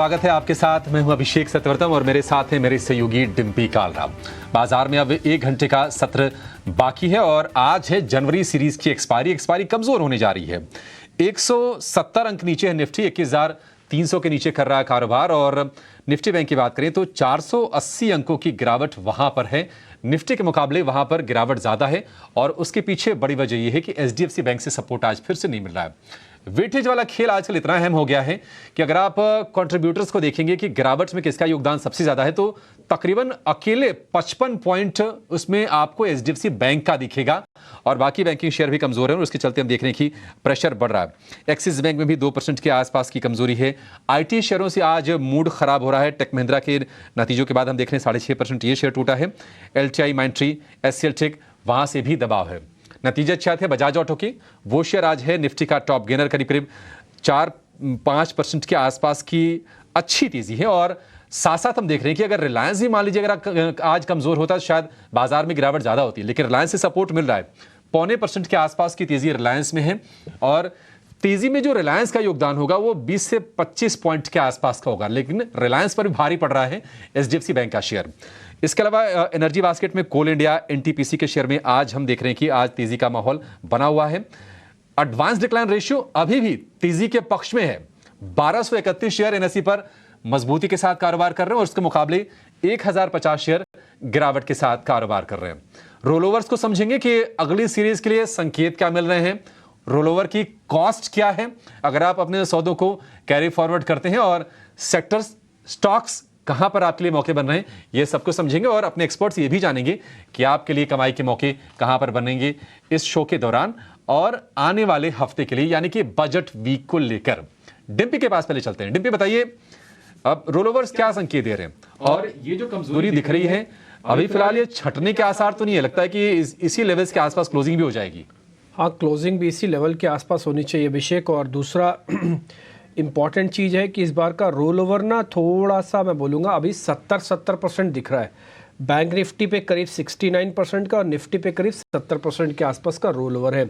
स्वागत है आपके साथ। मैं हूं अभिषेक सत्यवर्तम और मेरे साथ हैं मेरे सहयोगी डिम्पी कालरा। बाजार में अब 1 घंटे का सत्र बाकी है और आज है जनवरी सीरीज की एक्सपायरी कमजोर होने जा रही है। 170 अंक नीचे है निफ्टी, 21,300 के नीचे कर रहा है कारोबार। और निफ्टी बैंक की बात करें तो 480 अंकों की गिरावट वहां पर है। निफ्टी के मुकाबले वहां पर गिरावट ज्यादा है और उसके पीछे बड़ी वजह यह है कि एचडीएफसी बैंक से सपोर्ट आज फिर से नहीं मिल रहा है। वेटेज वाला खेल आजकल इतना अहम हो गया है कि अगर आप कंट्रीब्यूटर्स को देखेंगे कि गिरावट में किसका योगदान सबसे ज्यादा है तो तकरीबन अकेले 55 पॉइंट उसमें आपको एचडीएफसी बैंक का दिखेगा और बाकी बैंकिंग शेयर भी कमजोर है और उसके चलते हम देख रहे हैं कि प्रेशर बढ़ रहा है। एक्सिस बैंक में भी 2% के आसपास की कमजोरी है। आईटी शेयरों से आज मूड खराब हो रहा है। टेक महिंद्रा के नतीजों के बाद हम देख रहे हैं 6.5% ये शेयर टूटा है। एलटीआई, माइंट्री, एचसीएल टेक, वहां से भी दबाव है। नतीजे अच्छे थे बजाज ऑटो के, वो शेयर आज है निफ्टी का टॉप गेनर, करीब 4-5% के आसपास की अच्छी तेजी है। और साथ साथ हम देख रहे हैं कि अगर रिलायंस भी मान लीजिए अगर आज कमजोर होता तो शायद बाजार में गिरावट ज्यादा होती, लेकिन रिलायंस से सपोर्ट मिल रहा है। 0.25% के आसपास की तेजी रिलायंस में है और तेजी में जो रिलायंस का योगदान होगा वो 20 से 25 पॉइंट के आसपास का होगा, लेकिन रिलायंस पर भी भारी पड़ रहा है एचडीएफसी बैंक का शेयर। इसके अलावा एनर्जी बास्केट में कोल इंडिया, एनटीपीसी के शेयर में आज हम देख रहे हैं कि आज तेजी का माहौल बना हुआ है। एडवांस डिक्लाइन रेशियो अभी भी तेजी के पक्ष में है। 1231 शेयर एनएसई पर मजबूती के साथ कारोबार कर रहे हैं और उसके मुकाबले 1050 शेयर गिरावट के साथ कारोबार कर रहे हैं। रोलओवर्स को समझेंगे कि अगली सीरीज के लिए संकेत क्या मिल रहे हैं, रोलओवर की कॉस्ट क्या है अगर आप अपने सौदों को कैरी फॉरवर्ड करते हैं, और सेक्टर्स, स्टॉक्स कहां पर आपके लिए मौके बन रहे हैं, ये सब कुछ समझेंगे। और अपने एक्सपर्ट से ये भी जानेंगे कि आपके लिए कमाई के मौके कहां पर बनेंगे इस शो के दौरान और आने वाले हफ्ते के लिए, यानी कि बजट वीक को लेकर। डिम्पी के पास पहले चलते हैं। डिम्पी बताइए, अब रोलओवर्स क्या संकेत दे रहे हैं और ये जो कमजोरी दिख रही है अभी फिलहाल ये छटने के आसार तो नहीं है? लगता है कि इसी लेवल्स के आसपास क्लोजिंग भी हो जाएगी। हाँ, क्लोजिंग भी इसी लेवल के आसपास होनी चाहिए अभिषेक। और दूसरा इम्पॉर्टेंट चीज़ है कि इस बार का रोल ओवर ना थोड़ा सा मैं बोलूँगा अभी 70% दिख रहा है। बैंक निफ्टी पे करीब 69% का और निफ्टी पे करीब 70% के आसपास का रोल ओवर है।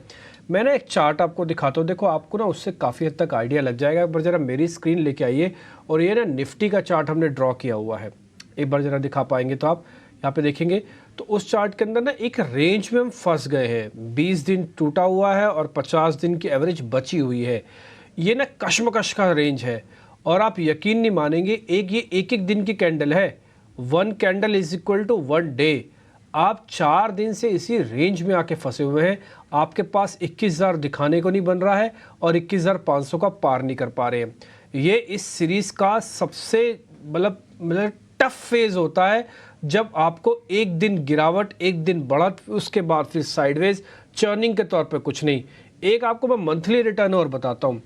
मैं ना एक चार्ट आपको दिखाता हूँ, देखो आपको ना उससे काफ़ी हद तक आइडिया लग जाएगा। एक बार ज़रा मेरी स्क्रीन लेके आइए और ये ना निफ्टी का चार्ट हमने ड्रॉ किया हुआ है। एक बार ज़रा दिखा पाएंगे तो आप यहाँ पे देखेंगे तो उस चार्ट के अंदर ना एक रेंज में हम फंस गए हैं। 20 दिन टूटा हुआ है और 50 दिन की एवरेज बची हुई है। ये ना कशमकश का रेंज है और आप यकीन नहीं मानेंगे, ये एक दिन की कैंडल है। 1 candle is equal to 1 day. आप 4 दिन से इसी रेंज में आके फंसे हुए हैं। आपके पास 21,000 दिखाने को नहीं बन रहा है और 21,500 का पार नहीं कर पा रहे हैं। ये इस सीरीज का सबसे मतलब टफ फेज होता है जब आपको एक दिन गिरावट, एक दिन बढ़त, उसके बाद फिर साइडवेज, चर्निंग के तौर पे कुछ नहीं। एक आपको मैं मंथली रिटर्न और बताता हूँ।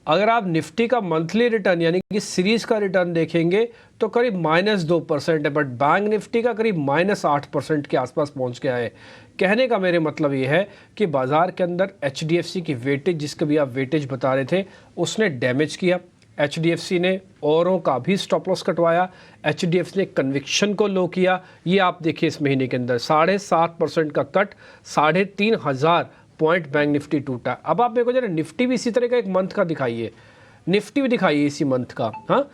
अगर आप निफ्टी का मंथली रिटर्न यानी कि सीरीज का रिटर्न देखेंगे तो करीब -2% है, बट बैंक निफ्टी का करीब -8% के आसपास पहुंच गया है। कहने का मेरे मतलब ये है कि बाजार के अंदर एचडीएफसी की वेटेज, जिसके भी आप वेटेज बता रहे थे, उसने डैमेज किया। एचडीएफसी ने औरों का भी स्टॉप लॉस कटवाया। एचडीएफसी ने कन्विक्शन को लो किया। ये आप देखिए इस महीने के अंदर 7.5% का कट, 3,500 पॉइंट बैंक निफ्टी टूटा। अब आप मेरे को जरा निफ्टी भी इसी तरह का एक मंथ का दिखाइए, निफ्टी भी दिखाइए इसी मंथ का। हाँ,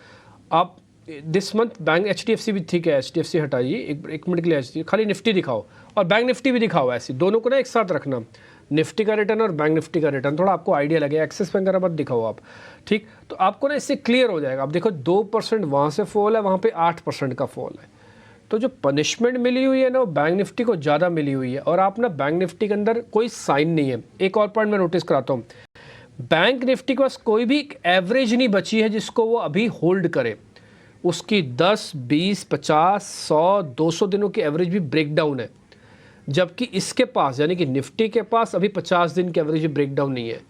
आप दिस मंथ बैंक एचडीएफसी भी ठीक है, एचडीएफसी हटाइए एक मिनट के लिए, खाली निफ्टी दिखाओ और बैंक निफ्टी भी दिखाओ। ऐसे दोनों को ना एक साथ रखना, निफ्टी का रिटर्न और बैंक निफ्टी का रिटर्न, थोड़ा आपको आइडिया लगे। एक्सिस बैंक मत दिखाओ आप, ठीक? तो आपको ना इससे क्लियर हो जाएगा। आप देखो 2% वहाँ से फॉल है, वहाँ पे 8% का फॉल है। तो जो पनिशमेंट मिली हुई है ना वो बैंक निफ्टी को ज़्यादा मिली हुई है। और आप ना बैंक निफ्टी के अंदर कोई साइन नहीं है। एक और पॉइंट मैं नोटिस कराता हूँ, बैंक निफ्टी के पास कोई भी एवरेज नहीं बची है जिसको वो अभी होल्ड करे। उसकी 10, 20, 50, 100, 200 दिनों की एवरेज भी ब्रेकडाउन है, जबकि इसके पास यानी कि निफ्टी के पास अभी 50 दिन की एवरेज ब्रेकडाउन नहीं है।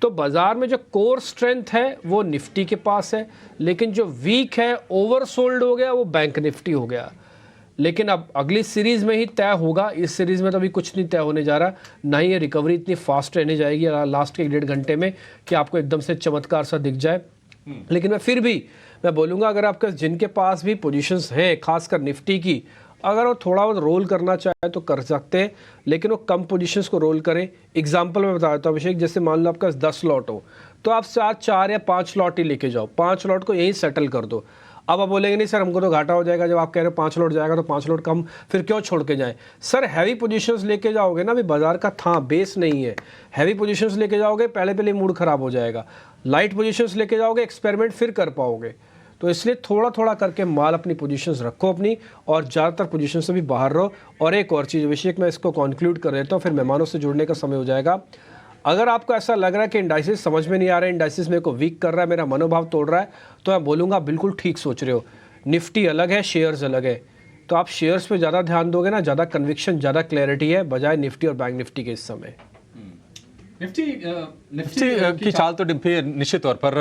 तो बाजार में जो कोर स्ट्रेंथ है वो निफ्टी के पास है, लेकिन जो वीक है, ओवरसोल्ड हो गया, वो बैंक निफ्टी हो गया। लेकिन अब अगली सीरीज़ में ही तय होगा। इस सीरीज़ में तो अभी कुछ नहीं तय होने जा रहा, ना ही ये रिकवरी इतनी फास्ट रहने जाएगी लास्ट के 1.5 घंटे में कि आपको एकदम से चमत्कार सा दिख जाए। लेकिन मैं फिर भी मैं बोलूँगा, अगर आपके जिनके पास भी पोजीशंस हैं, खासकर निफ्टी की, अगर वो थोड़ा बहुत रोल करना चाहे तो कर सकते हैं, लेकिन वो कम पोजीशंस को रोल करें। एग्जांपल मैं बता देता हूँ अभिषेक, जैसे मान लो आपका 10 लॉट हो तो आप आज 4 या 5 लॉट ही लेके जाओ, 5 लॉट को यहीं सेटल कर दो। अब आप बोलेंगे नहीं सर हमको तो घाटा हो जाएगा, जब आप कह रहे हो 5 लॉट जाएगा तो 5 लॉट कम फिर क्यों छोड़ के जाएं। सर हैवी पोजीशंस लेके जाओगे ना, अभी बाजार का था बेस नहीं है, हैवी पोजीशंस लेके जाओगे पहले मूड खराब हो जाएगा। लाइट पोजीशंस लेके जाओगे एक्सपेरिमेंट फिर कर पाओगे। तो इसलिए थोड़ा थोड़ा करके माल अपनी पोजीशंस रखो अपनी, और ज़्यादातर पोजीशन से भी बाहर रहो। और एक और चीज़ अभिषेक, मैं इसको कंक्लूड कर देता हूँ, फिर मेहमानों से जुड़ने का समय हो जाएगा। अगर आपको ऐसा लग रहा है कि इंडाइसिस समझ में नहीं आ रहा है, इंडाइसिस मेरे को वीक कर रहा है, मेरा मनोभाव तोड़ रहा है, तो मैं बोलूँगा बिल्कुल ठीक सोच रहे हो। निफ्टी अलग है, शेयर्स अलग है, तो आप शेयर्स पे ज़्यादा ध्यान दोगे ना, ज़्यादा कन्विक्शन, ज़्यादा क्लैरिटी है बजाय निफ्टी और बैंक निफ्टी के इस समय। निफ्टी की चाल तो डिम्पी निश्चित तौर पर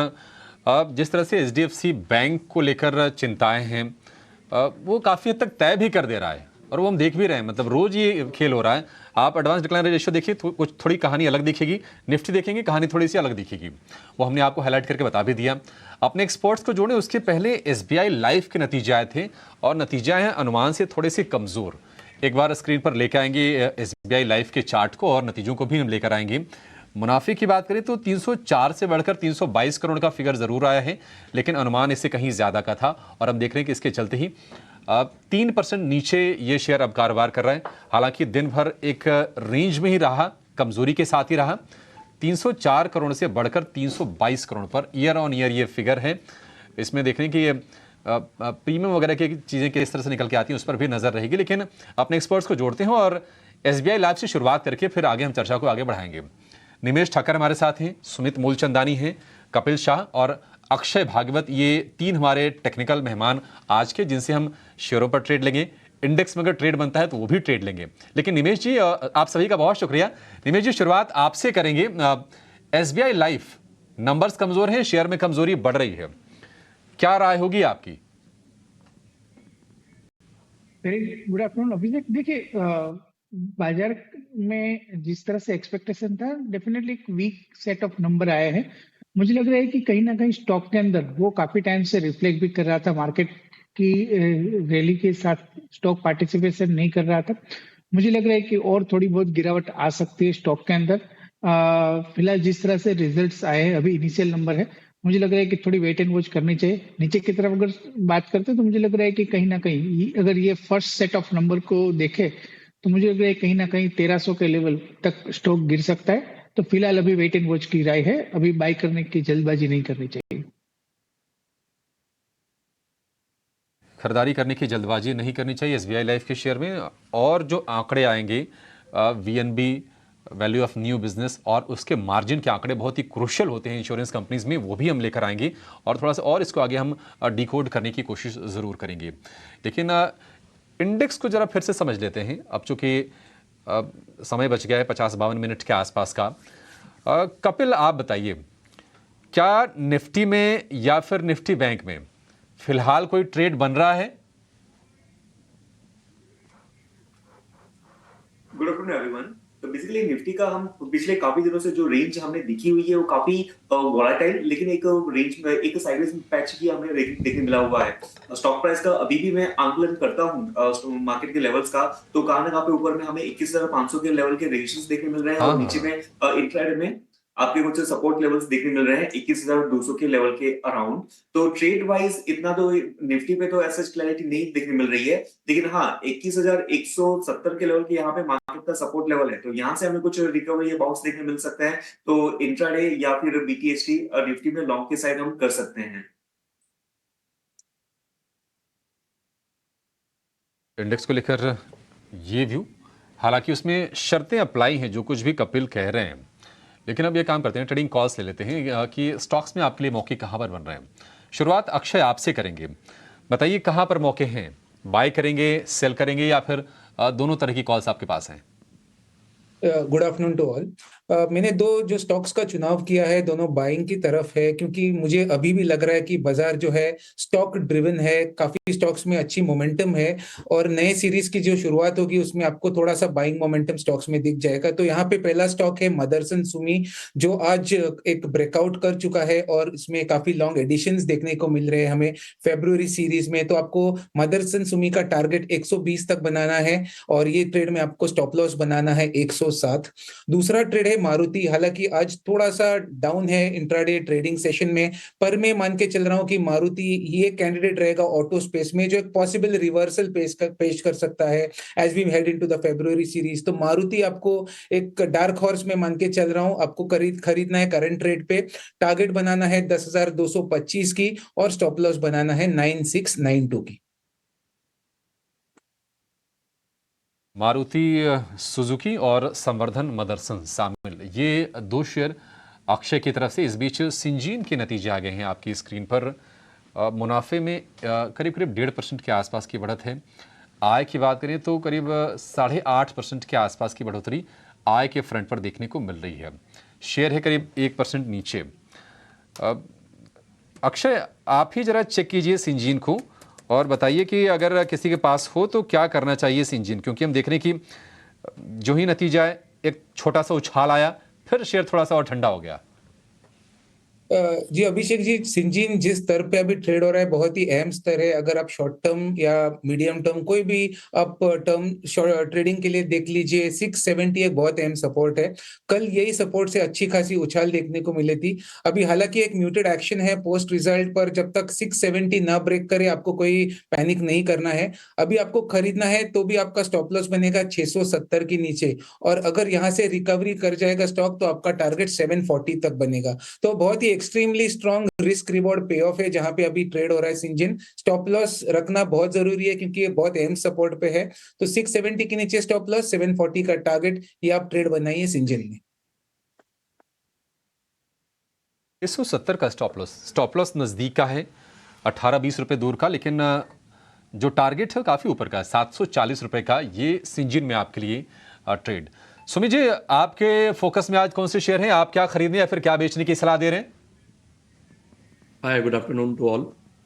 अब जिस तरह से एचडीएफसी बैंक को लेकर चिंताएं हैं वो काफ़ी हद तक तय भी कर दे रहा है, और वो हम देख भी रहे हैं। मतलब रोज ये खेल हो रहा है। आप एडवांस डिक्लाइन रेशियो देखिए तो कुछ थोड़ी कहानी अलग दिखेगी, निफ्टी देखेंगे कहानी थोड़ी सी अलग दिखेगी। वो हमने आपको हाईलाइट करके बता भी दिया। अपने एक्सपर्ट्स को जोड़े उसके पहले एसबीआई लाइफ के नतीजे आए थे, और नतीजे आए हैं अनुमान से थोड़े से कमज़ोर। एक बार स्क्रीन पर लेकर आएंगे एसबीआई लाइफ के चार्ट को, और नतीजों को भी हम लेकर आएंगे। मुनाफे की बात करें तो 304 से बढ़कर 322 करोड़ का फिगर जरूर आया है, लेकिन अनुमान इससे कहीं ज्यादा का था, और हम देख रहे हैं कि इसके चलते ही 3% नीचे ये शेयर अब कारोबार कर रहा है। हालांकि दिन भर एक रेंज में ही रहा, कमजोरी के साथ ही रहा। 304 करोड़ से बढ़कर 322 crore per year on year ये फिगर है। इसमें देख रहे हैं कि ये प्रीमियम वगैरह की चीज़ें किस तरह से निकल के आती हैं उस पर भी नजर रहेगी, लेकिन अपने एक्सपर्ट्स को जोड़ते हैं और एसबीआई लाइफ से शुरुआत करके फिर आगे हम चर्चा को आगे बढ़ाएंगे। निमेश ठाकर हमारे साथ हैं, सुमित मूलचंदानी हैं, कपिल शाह और अक्षय भागवत, ये 3 हमारे टेक्निकल मेहमान आज के, जिनसे हम शेयरों पर ट्रेड लेंगे। इंडेक्स में अगर ट्रेड बनता है तो वो भी ट्रेड लेंगे। लेकिन निमेश जी, आप सभी का बहुत शुक्रिया। निमेश जी, शुरुआत आपसे करेंगे। एसबीआई लाइफ नंबर्स कमजोर हैं, शेयर में कमजोरी बढ़ रही है, क्या राय होगी आपकी? वेरी गुड आफ्टरनून अभिषेक। देखिए बाजार में जिस तरह से एक्सपेक्टेशन था, डेफिनेटली एक वीक सेट ऑफ नंबर आए हैं। मुझे लग रहा है कि कहीं ना कहीं स्टॉक के अंदर वो काफी टाइम से रिफ्लेक्ट भी कर रहा था, मार्केट की रैली के साथ स्टॉक पार्टिसिपेशन नहीं कर रहा था। मुझे लग रहा है कि और थोड़ी बहुत गिरावट आ सकती है स्टॉक के अंदर। फिलहाल जिस तरह से रिजल्ट्स आए हैं, अभी इनिशियल नंबर है, मुझे लग रहा है कि थोड़ी वेट एंड वॉच करनी चाहिए। नीचे की तरफ अगर बात करते हैं तो मुझे लग रहा है कि कहीं ना कहीं अगर ये फर्स्ट सेट ऑफ नंबर को देखे तो मुझे लग रहा है कहीं ना कहीं 1300 के लेवल तक स्टॉक गिर सकता है। तो फिलहाल अभी वेट एंड वॉच की राय है, अभी बाय करने की जल्दबाजी नहीं करनी चाहिए। खरीदारी करने की जल्दबाजी नहीं करनी चाहिए एसबीआई लाइफ के शेयर में। और जो आंकड़े आएंगे वीएनबी, वैल्यू ऑफ न्यू बिजनेस, और उसके मार्जिन के आंकड़े बहुत ही क्रूशियल होते हैं इंश्योरेंस कंपनीज में, वो भी हम लेकर आएंगे और थोड़ा सा और इसको आगे हम डिकोड करने की कोशिश ज़रूर करेंगे। लेकिन इंडेक्स को जरा फिर से समझ लेते हैं, अब चूंकि समय बच गया है 50-52 मिनट के आसपास का। कपिल, आप बताइए, क्या निफ्टी में या फिर निफ्टी बैंक में फिलहाल कोई ट्रेड बन रहा है? Good afternoon everyone. तो बेसिकली निफ्टी का हम पिछले काफी दिनों से जो रेंज हमने दिखी हुई है वो काफी वोलेटाइल, लेकिन एक रेंज में एक साइडवेज पैच की हमें देखने मिला हुआ है। स्टॉक प्राइस का अभी भी मैं आंकलन करता हूं मार्केट के लेवल्स का, तो कहां ना कहां पे ऊपर में हमें 21,500 के लेवल के रेजिस्टेंस देखने मिल रहे हैं, और नीचे में इंट्राडे में आपके कुछ सपोर्ट लेवल्स देखने मिल रहे हैं 21,200 के लेवल के अराउंड। तो ट्रेड वाइज इतना तो निफ्टी पे तो ऐसा क्लैरिटी नहीं देखने मिल रही है, लेकिन हाँ 21,170 के लेवल के यहाँ पे मार्केट का सपोर्ट लेवल है, तो यहाँ से हमें कुछ रिकवरी या बाउंस देखने मिल सकता है। तो इंट्राडे या फिर बीटीएसटी निफ्टी में लॉन्ग के साइड हम कर सकते हैं। इंडेक्स को लेकर ये व्यू, हालांकि उसमें शर्तें अप्लाई हैं जो कुछ भी कपिल कह रहे हैं, लेकिन अब ये काम करते हैं, ट्रेडिंग कॉल्स ले लेते हैं कि स्टॉक्स में आपके लिए मौके कहाँ पर बन रहे हैं। शुरुआत अक्षय आपसे करेंगे, बताइए कहाँ पर मौके हैं, बाय करेंगे, सेल करेंगे, या फिर दोनों तरह की कॉल्स आपके पास हैं? Good afternoon to all. मैंने दो जो स्टॉक्स का चुनाव किया है, दोनों बाइंग की तरफ है, क्योंकि मुझे अभी भी लग रहा है कि बाजार जो है स्टॉक ड्रिवन है, काफी स्टॉक्स में अच्छी मोमेंटम है, और नए सीरीज की जो शुरुआत होगी उसमें आपको थोड़ा सा बाइंग मोमेंटम स्टॉक्स में दिख जाएगा। तो यहाँ पे पहला स्टॉक है मदरसन सुमी, जो आज एक ब्रेकआउट कर चुका है और इसमें काफी लॉन्ग एडिशंस देखने को मिल रहे हैं हमें फेब्रुअरी सीरीज में। तो आपको मदरसन सुमी का टारगेट 120 तक बनाना है, और ये ट्रेड में आपको स्टॉप लॉस बनाना है 100 707। दूसरा ट्रेड है मारुति, हालांकि आज थोड़ा सा डाउन है इंट्राडे ट्रेडिंग सेशन में, पर मैं मान के चल रहा हूं कि मारुति ये कैंडिडेट रहेगा ऑटो स्पेस में जो एक पॉसिबल रिवर्सल पेश कर सकता है as we head into the February series. तो मारुति आपको एक डार्क हॉर्स में मान के चल रहा हूं, आपको खरीदना है करंट रेट पे, टारगेट बनाना है 10,225 की और स्टॉप लॉस बनाना है 9692 की। मारुति सुजुकी और संवर्धन मदरसन शामिल, ये दो शेयर अक्षय की तरफ से। इस बीच सिंजीन के नतीजे आ गए हैं आपकी स्क्रीन पर। मुनाफे में करीब करीब 1.5% के आसपास की बढ़त है। आय की बात करें तो करीब 8.5% के आसपास की बढ़ोतरी आय के फ्रंट पर देखने को मिल रही है। शेयर है करीब 1% नीचे। अक्षय, आप ही जरा चेक कीजिए सिंजीन को और बताइए कि अगर किसी के पास हो तो क्या करना चाहिए सिंजीन, क्योंकि हम देख रहे हैं कि जो ही नतीजा है एक छोटा सा उछाल आया, फिर शेयर थोड़ा सा और ठंडा हो गया। जी अभिषेक जी, सिंजीन जिस स्तर पे अभी ट्रेड हो रहा है बहुत ही अहम स्तर है। अगर आप शॉर्ट टर्म या मीडियम टर्म कोई भी आप टर्म ट्रेडिंग के लिए देख लीजिए, 670 एक बहुत अहम सपोर्ट है। कल यही सपोर्ट से अच्छी खासी उछाल देखने को मिली थी। अभी हालांकि एक म्यूटेड एक्शन है पोस्ट रिजल्ट पर, जब तक 670 ना ब्रेक करे आपको कोई पैनिक नहीं करना है। अभी आपको खरीदना है तो भी आपका स्टॉप लॉस बनेगा 670 के नीचे, और अगर यहाँ से रिकवरी कर जाएगा स्टॉक तो आपका टारगेट 740 तक बनेगा। तो बहुत ही एक्सट्रीमली स्ट्रॉन्ग रिस्क रिवॉर्ड पे ऑफ है जहां पे अभी ट्रेड हो रहा है सिंजीन। स्टॉप लॉस रखना बहुत जरूरी है क्योंकि ये बहुत अहम सपोर्ट पे है। तो 670 के नीचे स्टॉप लॉस, 740 का टारगेट, ये आप ट्रेड बनाइए सिंजीन में। 170 का स्टॉप लॉस नजदीक का है, 18-20 रुपए दूर का, लेकिन जो टारगेट है काफी ऊपर का है, 740 रुपए का, ये सिंजीन में आपके लिए ट्रेड। सुमित जी, आपके फोकस में आज कौन से शेयर हैं? आप क्या खरीदने या फिर क्या बेचने की सलाह दे रहे हैं? हाय, गुड आफ्टरनून टू ऑल।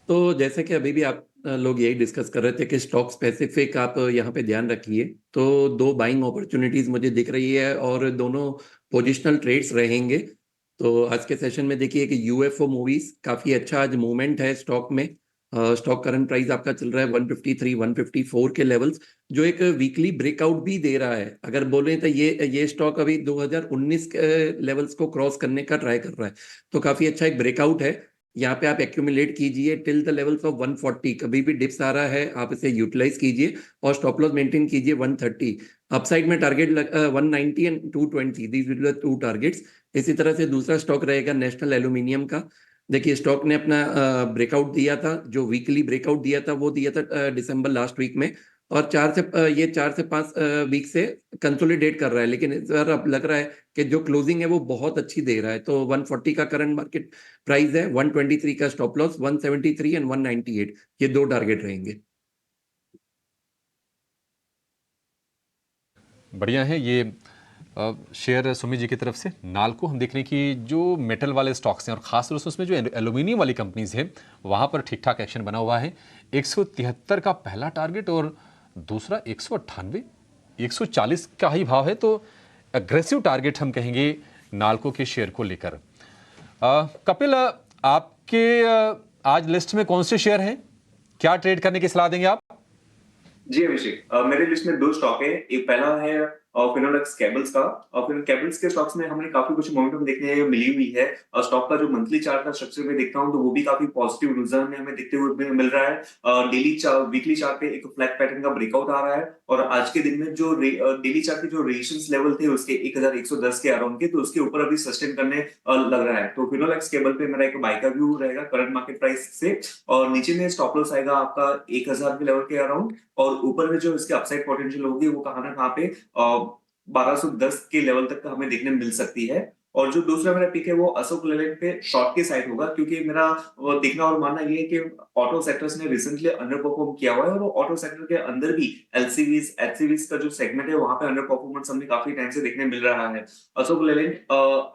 तो जैसे कि अभी भी आप लोग यही डिस्कस कर रहे थे कि स्टॉक स्पेसिफिक आप यहाँ पे ध्यान रखिए, तो दो बाइंग अपॉर्चुनिटीज मुझे दिख रही है और दोनों पोजिशनल ट्रेड्स रहेंगे। तो आज के सेशन में देखिए कि यूएफओ मूवीज काफी अच्छा आज मूवमेंट है स्टॉक में। स्टॉक करंट प्राइस आपका चल रहा है 153 154 के लेवल्स, जो एक वीकली ब्रेकआउट भी दे रहा है। अगर बोले तो ये स्टॉक अभी 2019 के लेवल्स को क्रॉस करने का ट्राई कर रहा है, तो काफी अच्छा एक ब्रेकआउट है। यहाँ पे आप एक्यूमुलेट कीजिए टिल द लेवल्स ऑफ 140। कभी भी डिप्स आ रहा है आप इसे यूटिलाइज कीजिए और स्टॉप लॉस मेंटेन कीजिए 130। अपसाइड में target 190 and 220, these will be the two targets. इसी तरह से दूसरा स्टॉक रहेगा नेशनल एल्यूमिनियम का। देखिए स्टॉक ने अपना ब्रेकआउट दिया था, जो वीकली ब्रेकआउट दिया था वो दिया था दिसंबर लास्ट वीक में, और 4 से 5 वीक से कंसोलिडेट कर रहा है। लेकिन इस बार अब लग रहा है कि जो क्लोजिंग है वो बहुत अच्छी दे रहा है। तो 140 का करंट मार्केट प्राइस है, 123 का स्टॉप लॉस, 173 एंड 198, ये दो टारगेट रहेंगे। बढ़िया है ये शेयर सुमित जी की तरफ से। नाल्को हम देख रहे हैं कि जो मेटल वाले स्टॉक्स हैं और खासतौर से उसमें जो एल्यूमिनियम वाली कंपनीज हैं वहां पर ठीक ठाक एक्शन बना हुआ है। 173 का पहला टारगेट और दूसरा 198, 140 का ही भाव है, तो एग्रेसिव टारगेट हम कहेंगे नाल्को के शेयर को लेकर। कपिल, आपके आज लिस्ट में कौन से शेयर हैं, क्या ट्रेड करने की सलाह देंगे आप? जी अभिषेक, मेरे लिस्ट में दो स्टॉक है। एक पहला है फिनोलेक्स केबल्स का, और फिर केबल्स के स्टॉक्स में हमने काफी कुछ मोमेंटम देखने मिली हुई है। और स्टॉक का जो मंथली चार्ट का स्ट्रक्चर में देखता हूं तो वो भी काफी पॉजिटिव रिजल्ट में हमें देखते हुए मिल रहा है। वीकली चार्ट पे एक फ्लैट पैटर्न का ब्रेकआउट आ रहा है, और आज के दिन में जो डेली चार्ट के जो रेजिस्टेंस लेवल थे उसके 1110 के अराउंड के, तो उसके ऊपर अभी सस्टेन करने लग रहा है। तो फिनोलेक्स केबल पे मेरा एक बाय का व्यू रहेगा करंट मार्केट प्राइस से, और नीचे में स्टॉप लॉस आएगा आपका 1000 के लेवल के अराउंड, और ऊपर में जो इसके अपसाइड पोटेंशियल होगी वो कहां ना कहां पे 1210 के लेवल तक हमें देखने मिल सकती है। और जो दूसरा मेरा पिक है वो अशोक लेलैंड पे शॉर्ट के साइड होगा, क्योंकि मेरा देखना और मानना ये है कि ऑटो सेक्टर्स ने रिसेंटली अंडर परफॉर्म किया हुआ है, और वो ऑटो सेक्टर के अंदर भी एलसीवीज एचसीवीज का जो सेगमेंट है वहां पे अंडर परफॉर्मेंस हमने काफी टाइम से देखने मिल रहा है। अशोक लेलैंड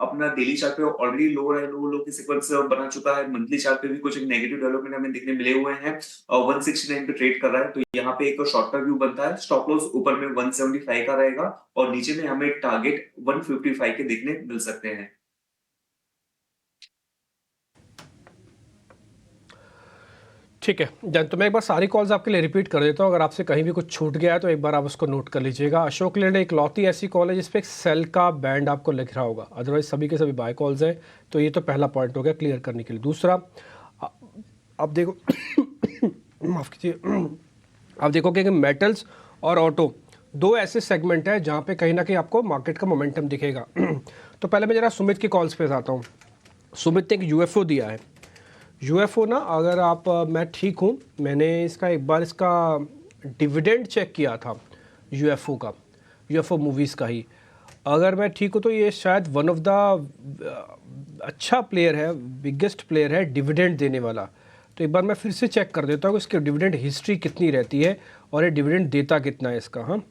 अपना डेली चार्ट पे ऑलरेडी लो की सीक्वेंस बना चुका है। मंथली चार्ट पे भी कुछ एक नेगेटिव डेवलपमेंट हमें देखने मिले हुए हैं। 169 पे ट्रेड कर रहा है, तो यहाँ पे एक शॉर्ट टर्म व्यू बनता है। स्टॉप लॉस ऊपर में 175 का रहेगा, और नीचे में हमें टारगेट 155 के देखने मिल सकते हैं। ठीक है जन, तो मैं एक बार सारी कॉल्स आपके लिए रिपीट कर देता हूँ। अगर आपसे कहीं भी कुछ छूट गया है तो एक बार आप उसको नोट कर लीजिएगा। अशोक लेलैंड एक लौती ऐसी कॉल है जिसपे एक सेल का बैंड आपको लिख रहा होगा, अदरवाइज सभी के सभी बाय कॉल्स हैं। तो ये तो पहला पॉइंट हो गया क्लियर करने के लिए। दूसरा, अब देखो माफ़ कीजिए, आप देखोगे कि मेटल्स और ऑटो दो ऐसे सेगमेंट है जहाँ पे कहीं ना कहीं आपको मार्केट का मोमेंटम दिखेगा। तो पहले मैं जरा सुमित की कॉल्स पे आता हूँ। सुमित ने एक यूएफओ दिया है। यूएफओ ना, अगर आप मैं ठीक हूँ, मैंने इसका एक बार इसका डिविडेंड चेक किया था यूएफओ का, यूएफओ मूवीज़ का ही। अगर मैं ठीक हूँ तो ये शायद वन ऑफ द अच्छा प्लेयर है, बिगेस्ट प्लेयर है डिविडेंड देने वाला। तो एक बार मैं फिर से चेक कर देता हूँ कि इसकी डिविडेंड हिस्ट्री कितनी रहती है और ये डिविडेंड देता कितना है इसका। हाँ,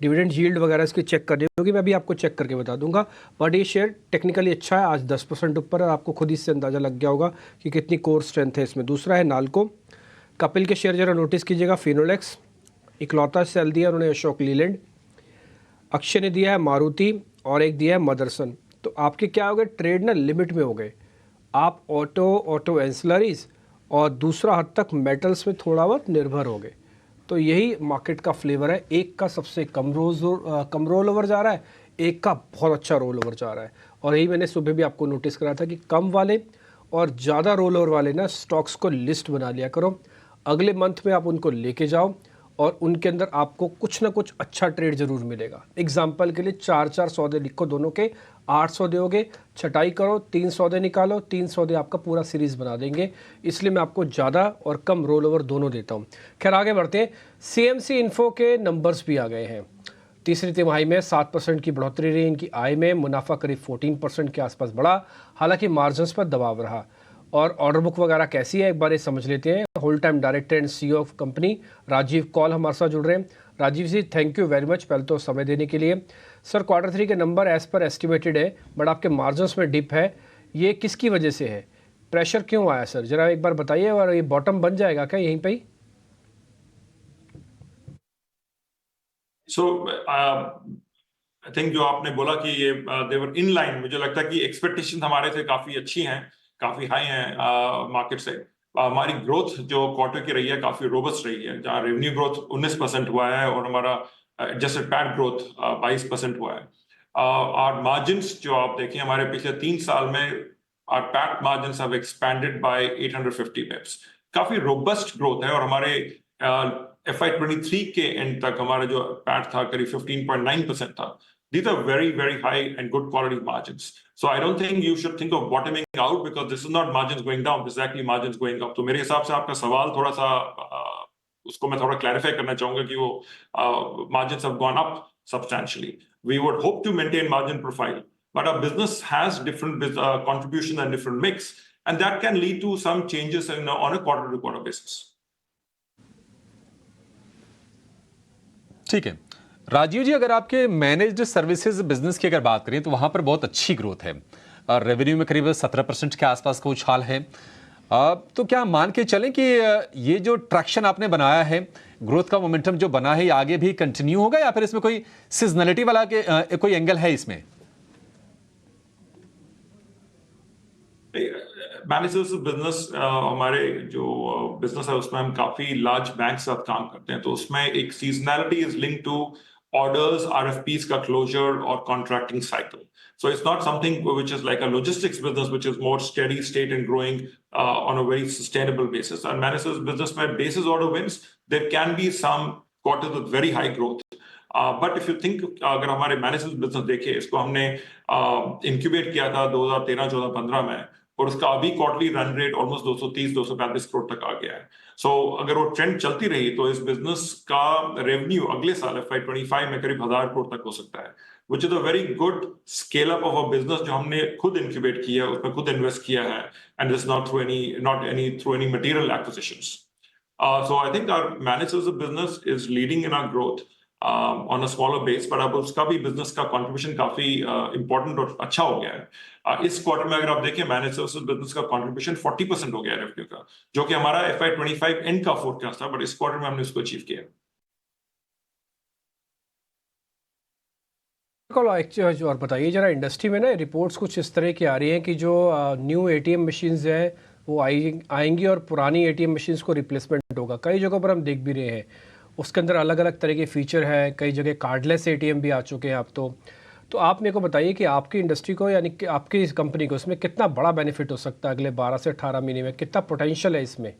डिविडेंड यील्ड वगैरह इसकी चेक करनी होगी, मैं भी आपको चेक करके बता दूंगा। बट ये शेयर टेक्निकली अच्छा है, आज 10% ऊपर है। आपको खुद इससे अंदाज़ा लग गया होगा कि कितनी कोर स्ट्रेंथ है इसमें। दूसरा है नाल्को। कपिल के शेयर जरा नोटिस कीजिएगा। फिनोलेक्स इकलौता सेल दिया उन्होंने अशोक लीलैंड। अक्षय ने दिया है मारुति और एक दिया है मदरसन। तो आपके क्या हो गए, ट्रेड ना लिमिट में हो गए। आप ऑटो एंसिलरीज और दूसरा हद तक मेटल्स में थोड़ा बहुत निर्भर हो गए। तो यही मार्केट का फ्लेवर है। एक का सबसे कम रोल ओवर जा रहा है, एक का बहुत अच्छा रोल ओवर जा रहा है। और यही मैंने सुबह भी आपको नोटिस कराया था कि कम वाले और ज़्यादा रोल ओवर वाले ना स्टॉक्स को लिस्ट बना लिया करो। अगले मंथ में आप उनको लेके जाओ और उनके अंदर आपको कुछ ना कुछ अच्छा ट्रेड जरूर मिलेगा। एग्जाम्पल के लिए 4-4 सौदे लिखो, दोनों के 8 सौदे हो गए, छटाई करो, 3 सौदे निकालो, 3 सौदे आपका पूरा सीरीज़ बना देंगे। इसलिए मैं आपको ज़्यादा और कम रोल ओवर दोनों देता हूँ। खैर आगे बढ़ते हैं। CMC इन्फो के नंबर्स भी आ गए हैं। तीसरी तिमाही में 7% की बढ़ोतरी रही इनकी आय में, मुनाफा करीब 14% के आसपास बढ़ा, हालांकि मार्जिन्स पर दबाव रहा। और ऑर्डर बुक वगैरह कैसी है एक बार ये समझ लेते हैं। Whole time director and CEO of company Rajiv Kaul हमारे साथ जुड़ रहे हैं। Rajiv ji thank you very much पहले तो समय देने के लिए। सर Q3 के नंबर एज पर एस्टिमेटेड है, बट आपके मार्जिन्स में डिप है, ये किसकी वजह से है, प्रेशर क्यों आया सर, जरा एक बार बताइए। और ये बॉटम बन जाएगा क्या यहीं पे ही? आई थिंक जो आपने बोला कि ये देवर इन लाइन, मुझे लगता है कि एक्सपेक्टेशन हमारे से काफी अच्छी हैं, काफी हाई हैं मार्केट से। हमारी ग्रोथ जो क्वार्टर की रही है काफी रोबस्ट रही है, जहाँ रेवेन्यू ग्रोथ 19% हुआ है और हमारा एडजस्टेड पैट ग्रोथ 22% हुआ है। और मार्जिन्स जो आप देखें हमारे पिछले 3 साल में our PAT margins have expanded by 850 pips. काफी रोबस्ट ग्रोथ है और हमारे FY23 के एंड तक हमारा जो PAT था करीब 15.9% था। These are very, very high and good quality margins. So I don't think you should think of bottoming out because this is not margins going down, this is actually margins going up. तो मेरे हिसाब से आपका सवाल थोड़ा सा उसको मैं थोड़ा क्लैरिफाई करना चाहूंगा कि वो margins have gone up substantially. We would hope to maintain margin profile, but our business has different contribution and different mix, and that can lead to some changes on a quarter-to-quarter basis. ठीक है राजीव जी, अगर आपके managed services business की अगर बात करें तो वहां पर बहुत अच्छी ग्रोथ है, रेवेन्यू में करीब 17% के आसपास का उछाल है। तो क्या मान के चलें कि ये जो ट्रैक्शन आपने बनाया है, ग्रोथ का मोमेंटम जो बना है, ये आगे भी कंटिन्यू होगा या फिर इसमें कोई सीजनलिटी वाला कोई एंगल है इसमें? मैनेज्ड सर्विसेज बिजनेस, हमारे जो बिजनेस है उसमें हम काफी लार्ज बैंक साथ काम करते हैं, तो उसमें एक seasonality is linked to orders, RFPs का closure और contracting cycle. So it's not something which is like a logistics business, which is more steady state and growing on a very sustainable basis. And managed service business में basis order wins, there can be some quarters with very high growth. But if you think, अगर हमारे managed service business देखें, इसको हमने incubate किया था 2013, 14, 15 में, और उसका अभी quarterly run rate almost 230-235 crore तक आ गया है। सो अगर वो ट्रेंड चलती रही तो इस बिजनेस का रेवेन्यू अगले साल FY25 में करीब 1000 करोड़ तक हो सकता है, which is a very good scale up of a business जो हमने खुद इंक्यूबेट किया है, उसमें खुद इन्वेस्ट किया है, and this not through any material acquisitions. So I think our managed services business is leading in our growth on a smaller base, but अब उसका भी बिजनेस का कंट्रीब्यूशन काफी इंपॉर्टेंट और अच्छा हो गया है। इस क्वार्टर में अगर आप देखें मैनेज्ड सर्विसेज बिजनेस का कंट्रीब्यूशन 40% हो गया है रेवेन्यू का, जो कि हमारा FY25 एंड का फोरकास्ट था, बट इस क्वार्टर में हमने उसको अचीव किया। और बताइए जरा, इंडस्ट्री में ना रिपोर्ट्स कुछ इस तरह की आ रही हैं कि जो न्यू ATM मशीन्स हैं वो आएंगी और पुरानी एटीएम मशीन्स को रिप्लेसमेंट होगा। कई जगहों पर हम देख भी रहे हैं, उसके अंदर अलग अलग तरह के फीचर हैं, कई जगह कार्डलेस एटीएम भी आ चुके हैं अब तो आप मेरे को बताइए कि आपकी इंडस्ट्री को, यानी कि आपकी इस कंपनी को, इसमें कितना बड़ा बेनिफिट हो सकता है अगले 12 से 18 महीने में, कितना पोटेंशियल है इसमें?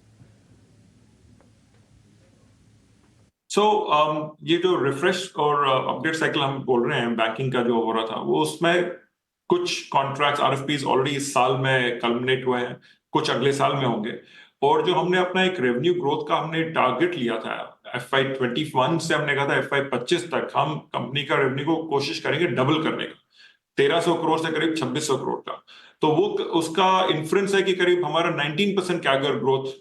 ये जो रिफ्रेश और अपडेट साइकिल हम बोल रहे हैं बैंकिंग का जो हो रहा था, वो उसमें कुछ कॉन्ट्रैक्ट्स आरएफपीज ऑलरेडी इस साल में कल्मिनेट हुए हैं, कुछ अगले साल में होंगे। और जो हमने अपना एक रेवेन्यू ग्रोथ का हमने टारगेट लिया था FY21 से, हमने कहा था FY25 तक हम कंपनी का रेवेन्यू को कोशिश करेंगे डबल करने का, 1300 करोड़ से करीब 2600 करोड़ का। तो वो उसका इन्फ्रेंस है कि करीब हमारा 19% कैगर ग्रोथ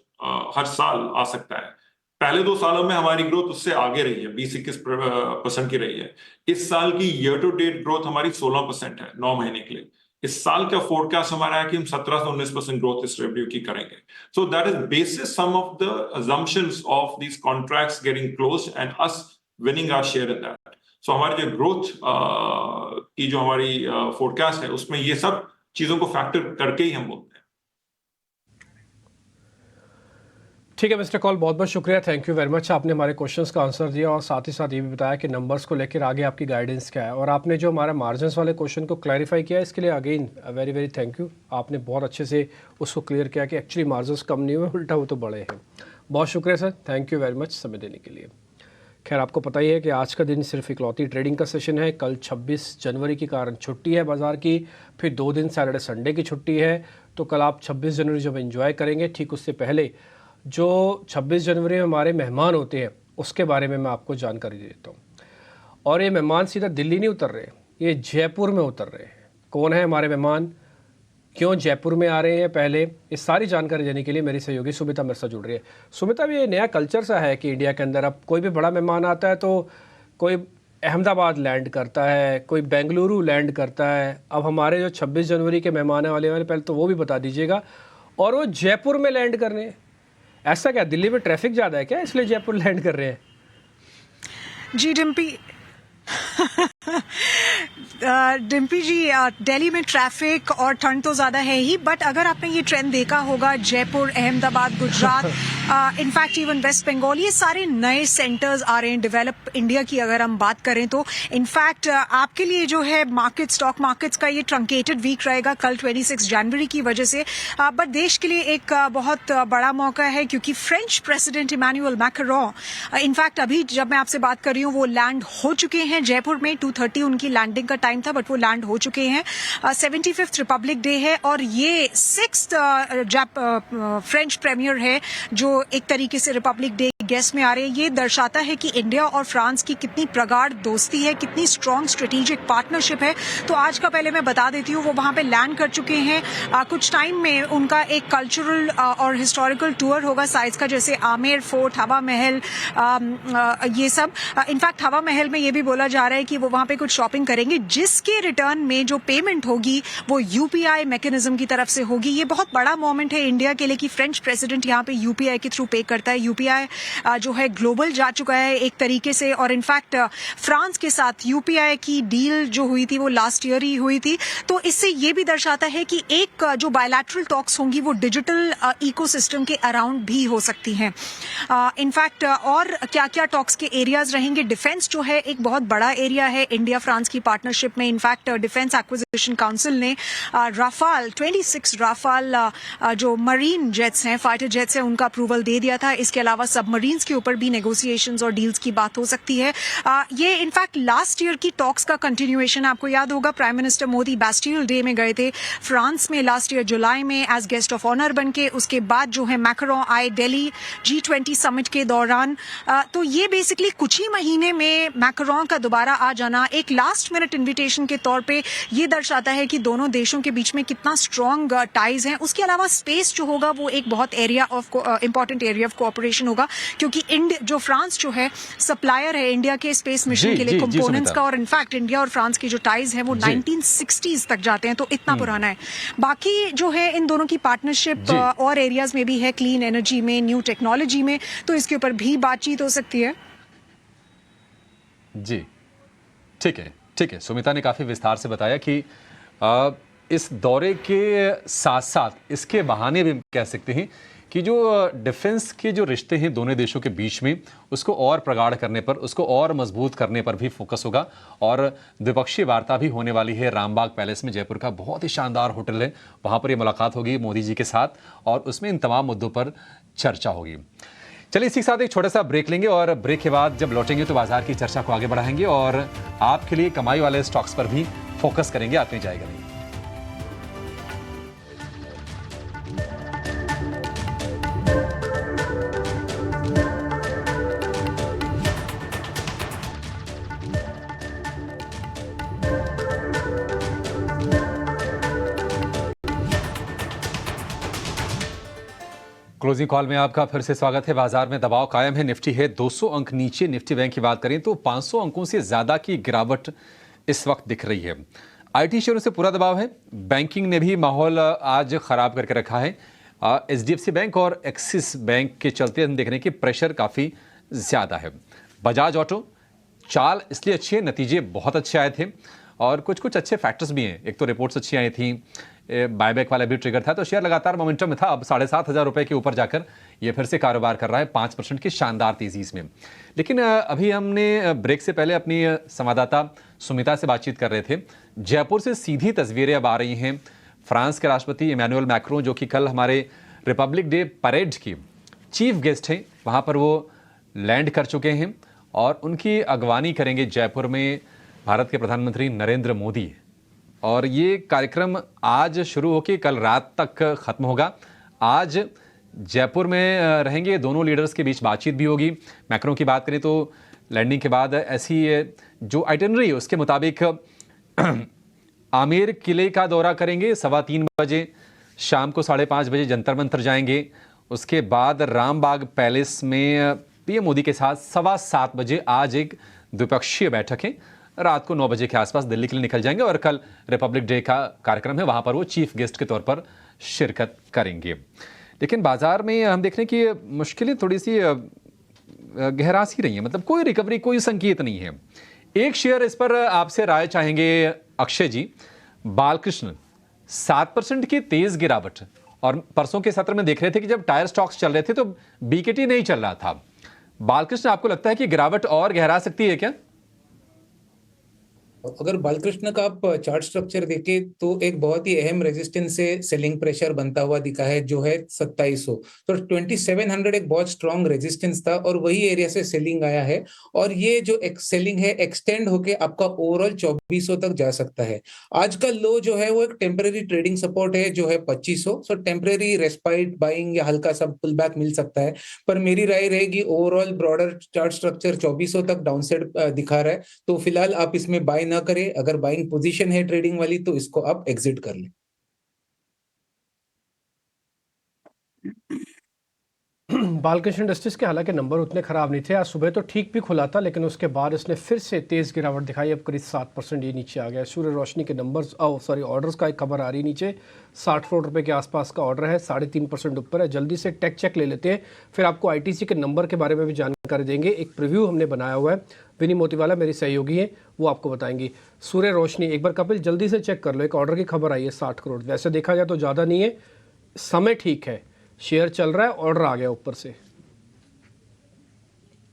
हर साल आ सकता है। पहले 2 सालों में हमारी ग्रोथ उससे आगे रही है, 20-21% की रही है। इस साल की ईयर टू डेट ग्रोथ हमारी 16% है 9 महीने के लिए। इस साल का फोरकास्ट हमारा है कि हम 17 से 19% ग्रोथ इस रेवेन्यू की करेंगे। So that is basis some of the assumptions of these contracts getting closed and us winning our share in that. So हमारी जो ग्रोथ की जो हमारी फोरकास्ट है, उसमें ये सब चीजों को फैक्टर करके ही हम बोलते हैं। ठीक है मिस्टर कॉल, बहुत बहुत शुक्रिया, थैंक यू वेरी मच। आपने हमारे क्वेश्चंस का आंसर दिया और साथ ही साथ ये भी बताया कि नंबर्स को लेकर आगे आपकी गाइडेंस क्या है। और आपने जो हमारा मार्जिन्स वाले क्वेश्चन को क्लैरिफाई किया, इसके लिए again very very thank you. आपने बहुत अच्छे से उसको क्लियर किया कि एक्चुअली मार्जिन्स कम नहीं हुए, उल्टा वो तो बड़े हैं। बहुत शुक्रिया sir, thank you very much समय देने के लिए। खैर, आपको पता ही है कि आज का दिन सिर्फ इकलौती ट्रेडिंग का सेशन है। कल 26 जनवरी के कारण छुट्टी है बाज़ार की, फिर 2 दिन सैटरडे संडे की छुट्टी है। तो कल आप 26 जनवरी जब एंजॉय करेंगे, ठीक उससे पहले जो 26 जनवरी में हमारे मेहमान होते हैं उसके बारे में मैं आपको जानकारी दे देता हूँ। और ये मेहमान सीधा दिल्ली नहीं उतर रहे, ये जयपुर में उतर रहे हैं। कौन है हमारे मेहमान, क्यों जयपुर में आ रहे हैं, पहले इस सारी जानकारी देने के लिए मेरी सहयोगी सुमिता मेरे साथ जुड़ रही है। सुमिता, भी ये नया कल्चर सा है कि इंडिया के अंदर अब कोई भी बड़ा मेहमान आता है तो कोई अहमदाबाद लैंड करता है, कोई बेंगलुरु लैंड करता है। अब हमारे जो 26 जनवरी के मेहमान वाले पहले तो वो भी बता दीजिएगा, और वो जयपुर में लैंड करने। ऐसा क्या दिल्ली में ट्रैफिक ज़्यादा है क्या, इसलिए जयपुर लैंड कर रहे हैं? जी डिम्पी डिम्पी जी, दिल्ली में ट्रैफिक और ठंड तो ज़्यादा है ही, बट अगर आपने ये ट्रेंड देखा होगा, Jaipur, Ahmedabad, Gujarat, in fact even west Bengal, ये सारे नए सेंटर्स आ रहे हैं डेवलप इंडिया की अगर हम बात करें तो। इनफैक्ट आपके लिए जो है मार्केट, स्टॉक मार्केट्स का ये ट्रंकेटेड वीक रहेगा कल 26 जनवरी की वजह से, बट देश के लिए एक बहुत बड़ा मौका है, क्योंकि French president Emmanuel Macron, in fact अभी जब मैं आपसे बात कर रही हूँ वो लैंड हो चुके हैं जयपुर में। 2:30 उनकी लैंडिंग का टाइम था, बट वो लैंड हो चुके हैं। 75th रिपब्लिक डे है और ये 6th फ्रेंच प्रीमियर है जो एक तरीके से रिपब्लिक डे गेस्ट में आ रहे हैं। ये दर्शाता है कि इंडिया और फ्रांस की कितनी प्रगाढ़ दोस्ती है, कितनी स्ट्रॉन्ग स्ट्रेटेजिक पार्टनरशिप है। तो आज का पहले मैं बता देती हूँ, वो वहां पे लैंड कर चुके हैं। कुछ टाइम में उनका एक कल्चरल और हिस्टोरिकल टूर होगा साइज का, जैसे आमेर फोर्ट, हवा महल, ये सब। इनफैक्ट हवा महल में ये भी बोला जा रहा है कि वो वहां पे कुछ शॉपिंग करेंगे, जिसके रिटर्न में जो पेमेंट होगी वो यूपीआई मैकेनिज्म की तरफ से होगी। ये बहुत बड़ा मोमेंट है इंडिया के लिए कि फ्रेंच प्रेसिडेंट यहाँ पे यूपीआई के थ्रू पे करता है। यूपीआई जो है ग्लोबल जा चुका है एक तरीके से, और इनफैक्ट फ्रांस के साथ यूपीआई की डील जो हुई थी वो लास्ट ईयर ही हुई थी। तो इससे ये भी दर्शाता है कि एक जो बायलैटरल टॉक्स होंगी वो डिजिटल इकोसिस्टम के अराउंड भी हो सकती हैं। इनफैक्ट और क्या क्या टॉक्स के एरियाज रहेंगे, डिफेंस जो है एक बहुत बड़ा एरिया है इंडिया फ्रांस की पार्टनरशिप में। इनफैक्ट डिफेंस एक्विजिशन काउंसिल ने राफाल 26 राफाल जो मरीन जेट्स हैं, फाइटर जेट्स हैं, उनका अप्रूवल दे दिया था। इसके अलावा सबमरीन्स के ऊपर भी नेगोशिएशंस और डील्स की बात हो सकती है। ये इनफैक्ट लास्ट ईयर की टॉक्स का कंटिन्यूएशन। आपको याद होगा prime minister Modi Bastille day में गए थे फ्रांस में लास्ट ईयर जुलाई में एज गेस्ट ऑफ ऑनर बन के। उसके बाद जो है मैक्रोन आए दिल्ली G20 समिट के दौरान। तो ये बेसिकली कुछ ही महीने में मैक्रोन का दोबारा आ जाना एक लास्ट मिनट इन्विटेशन के तौर पे ये दर्शाता है कि दोनों देशों के बीच में कितना स्ट्रॉन्ग टाइज हैं। उसके अलावा स्पेस जो होगा वो एक बहुत area of important area of cooperation होगा, क्योंकि जो फ्रांस जो है सप्लायर है इंडिया के स्पेस मिशन के लिए कंपोनेंट्स का, और इनफैक्ट इंडिया और फ्रांस की जो टाइज है वो 1960s तक जाते हैं, तो इतना पुराना है। बाकी जो है इन दोनों की पार्टनरशिप और एरियाज में भी है, क्लीन एनर्जी में, न्यू टेक्नोलॉजी में, तो इसके ऊपर भी बातचीत हो सकती है। जी ठीक है, ठीक है। सुमिता ने काफ़ी विस्तार से बताया कि इस दौरे के साथ साथ इसके बहाने भी हम कह सकते हैं कि जो डिफेंस के जो रिश्ते हैं दोनों देशों के बीच में उसको और प्रगाढ़ करने पर, उसको और मजबूत करने पर भी फोकस होगा। और द्विपक्षीय वार्ता भी होने वाली है रामबाग पैलेस में, जयपुर का बहुत ही शानदार होटल है, वहाँ पर ये मुलाकात होगी मोदी जी के साथ और उसमें इन तमाम मुद्दों पर चर्चा होगी। चलिए इसी के साथ एक छोटा सा ब्रेक लेंगे और ब्रेक के बाद जब लौटेंगे तो बाजार की चर्चा को आगे बढ़ाएंगे और आपके लिए कमाई वाले स्टॉक्स पर भी फोकस करेंगे। आप नहीं जाएगा नहीं। क्लोजिंग कॉल में आपका फिर से स्वागत है। बाजार में दबाव कायम है, निफ्टी है 200 अंक नीचे। निफ्टी बैंक की बात करें तो 500 अंकों से ज्यादा की गिरावट इस वक्त दिख रही है। आईटी शेयरों से पूरा दबाव है। बैंकिंग ने भी माहौल आज खराब करके रखा है। एचडीएफसी बैंक और एक्सिस बैंक के चलते हम देख रहे हैं कि प्रेशर काफी ज्यादा है। बजाज ऑटो चाल इसलिए अच्छी है, नतीजे बहुत अच्छे आए थे और कुछ कुछ अच्छे फैक्टर्स भी हैं। एक तो रिपोर्ट्स अच्छी आई थी, बायबैक वाला भी ट्रिगर था, तो शेयर लगातार मोमेंटम में था। अब 7,500 रुपए के ऊपर जाकर ये फिर से कारोबार कर रहा है 5% की शानदार तेजी इसमें। लेकिन अभी हमने ब्रेक से पहले अपनी संवाददाता सुमिता से बातचीत कर रहे थे। जयपुर से सीधी तस्वीरें अब आ रही हैं फ्रांस के राष्ट्रपति इमैनुअल मैक्रों, जो कि कल हमारे रिपब्लिक डे परेड की चीफ गेस्ट हैं, वहाँ पर वो लैंड कर चुके हैं और उनकी अगवानी करेंगे जयपुर में भारत के प्रधानमंत्री नरेंद्र मोदी। और ये कार्यक्रम आज शुरू होकर कल रात तक खत्म होगा। आज जयपुर में रहेंगे, दोनों लीडर्स के बीच बातचीत भी होगी। मैक्रों की बात करें तो लैंडिंग के बाद ऐसी जो आइटनरी है उसके मुताबिक आमेर किले का दौरा करेंगे 3:15 बजे, शाम को 5:30 बजे जंतर मंतर जाएंगे। उसके बाद रामबाग पैलेस में पीएम मोदी के साथ 7:15 बजे आज एक द्विपक्षीय बैठक है। रात को 9 बजे के आसपास दिल्ली के लिए निकल जाएंगे और कल रिपब्लिक डे का कार्यक्रम है, वहां पर वो चीफ गेस्ट के तौर पर शिरकत करेंगे। लेकिन बाजार में हम देख रहे हैं कि मुश्किलें थोड़ी सी गहरा सी रही हैं, मतलब कोई रिकवरी, कोई संकेत नहीं है। एक शेयर इस पर आपसे राय चाहेंगे अक्षय जी। बालकृष्ण 7% की तेज गिरावट, और परसों के सत्र में देख रहे थे कि जब टायर स्टॉक्स चल रहे थे तो बीकेटी नहीं चल रहा था। बालकृष्ण, आपको लगता है कि गिरावट और गहरा सकती है क्या? अगर बालकृष्ण का आप चार्ट स्ट्रक्चर देखें तो एक बहुत ही अहम रेजिस्टेंस से सेलिंग प्रेशर बनता हुआ दिखा है, जो है 2700। तो 2700 एक बहुत स्ट्रॉन्ग रेजिस्टेंस था और वही एरिया से सेलिंग आया है और ये जो सेलिंग है एक्सटेंड होके आपका ओवरऑल 2400 तक जा सकता है। आज का लो जो है वो एक टेम्पररी ट्रेडिंग सपोर्ट है जो है 2500। सो टेम्पररी रेस्पाइट बाइंग या हल्का सा पुल बैक मिल सकता है, पर मेरी राय रहेगी ओवरऑल ब्रॉडर चार्ट स्ट्रक्चर 2400 तक डाउनसाइड दिखा रहा है, तो फिलहाल आप इसमें बाय ना करें। अगर बाइंग पोजीशन है ट्रेडिंग वाली तो इसको आप एग्जिट कर लें। बालकृष्ण इंडस्ट्रीज के हालांकि नंबर उतने खराब नहीं थे, आज सुबह तो ठीक भी खुला था लेकिन उसके बाद इसने फिर से तेज गिरावट दिखाई। अब करीब 7% ये नीचे आ गया। सूर्य रोशनी के नंबर्स ऑर्डर्स का एक खबर आ रही नीचे, 60 करोड़ रुपए के आसपास का ऑर्डर है, 3.5% ऊपर है। जल्दी से टेक चेक ले लेते हैं, फिर आपको आईटीसी के नंबर के बारे में भी जानकारी देंगे। एक प्रीव्यू हमने बनाया हुआ है, विनी मोतीवाला मेरी सहयोगी है, वो आपको बताएंगी। सूर्य रोशनी एक बार कपिल जल्दी से चेक कर लो, एक ऑर्डर की खबर आई है 60 करोड़। वैसे देखा जाए तो ज़्यादा नहीं है, समय ठीक है, शेयर चल रहा है, ऑर्डर आ गया ऊपर से।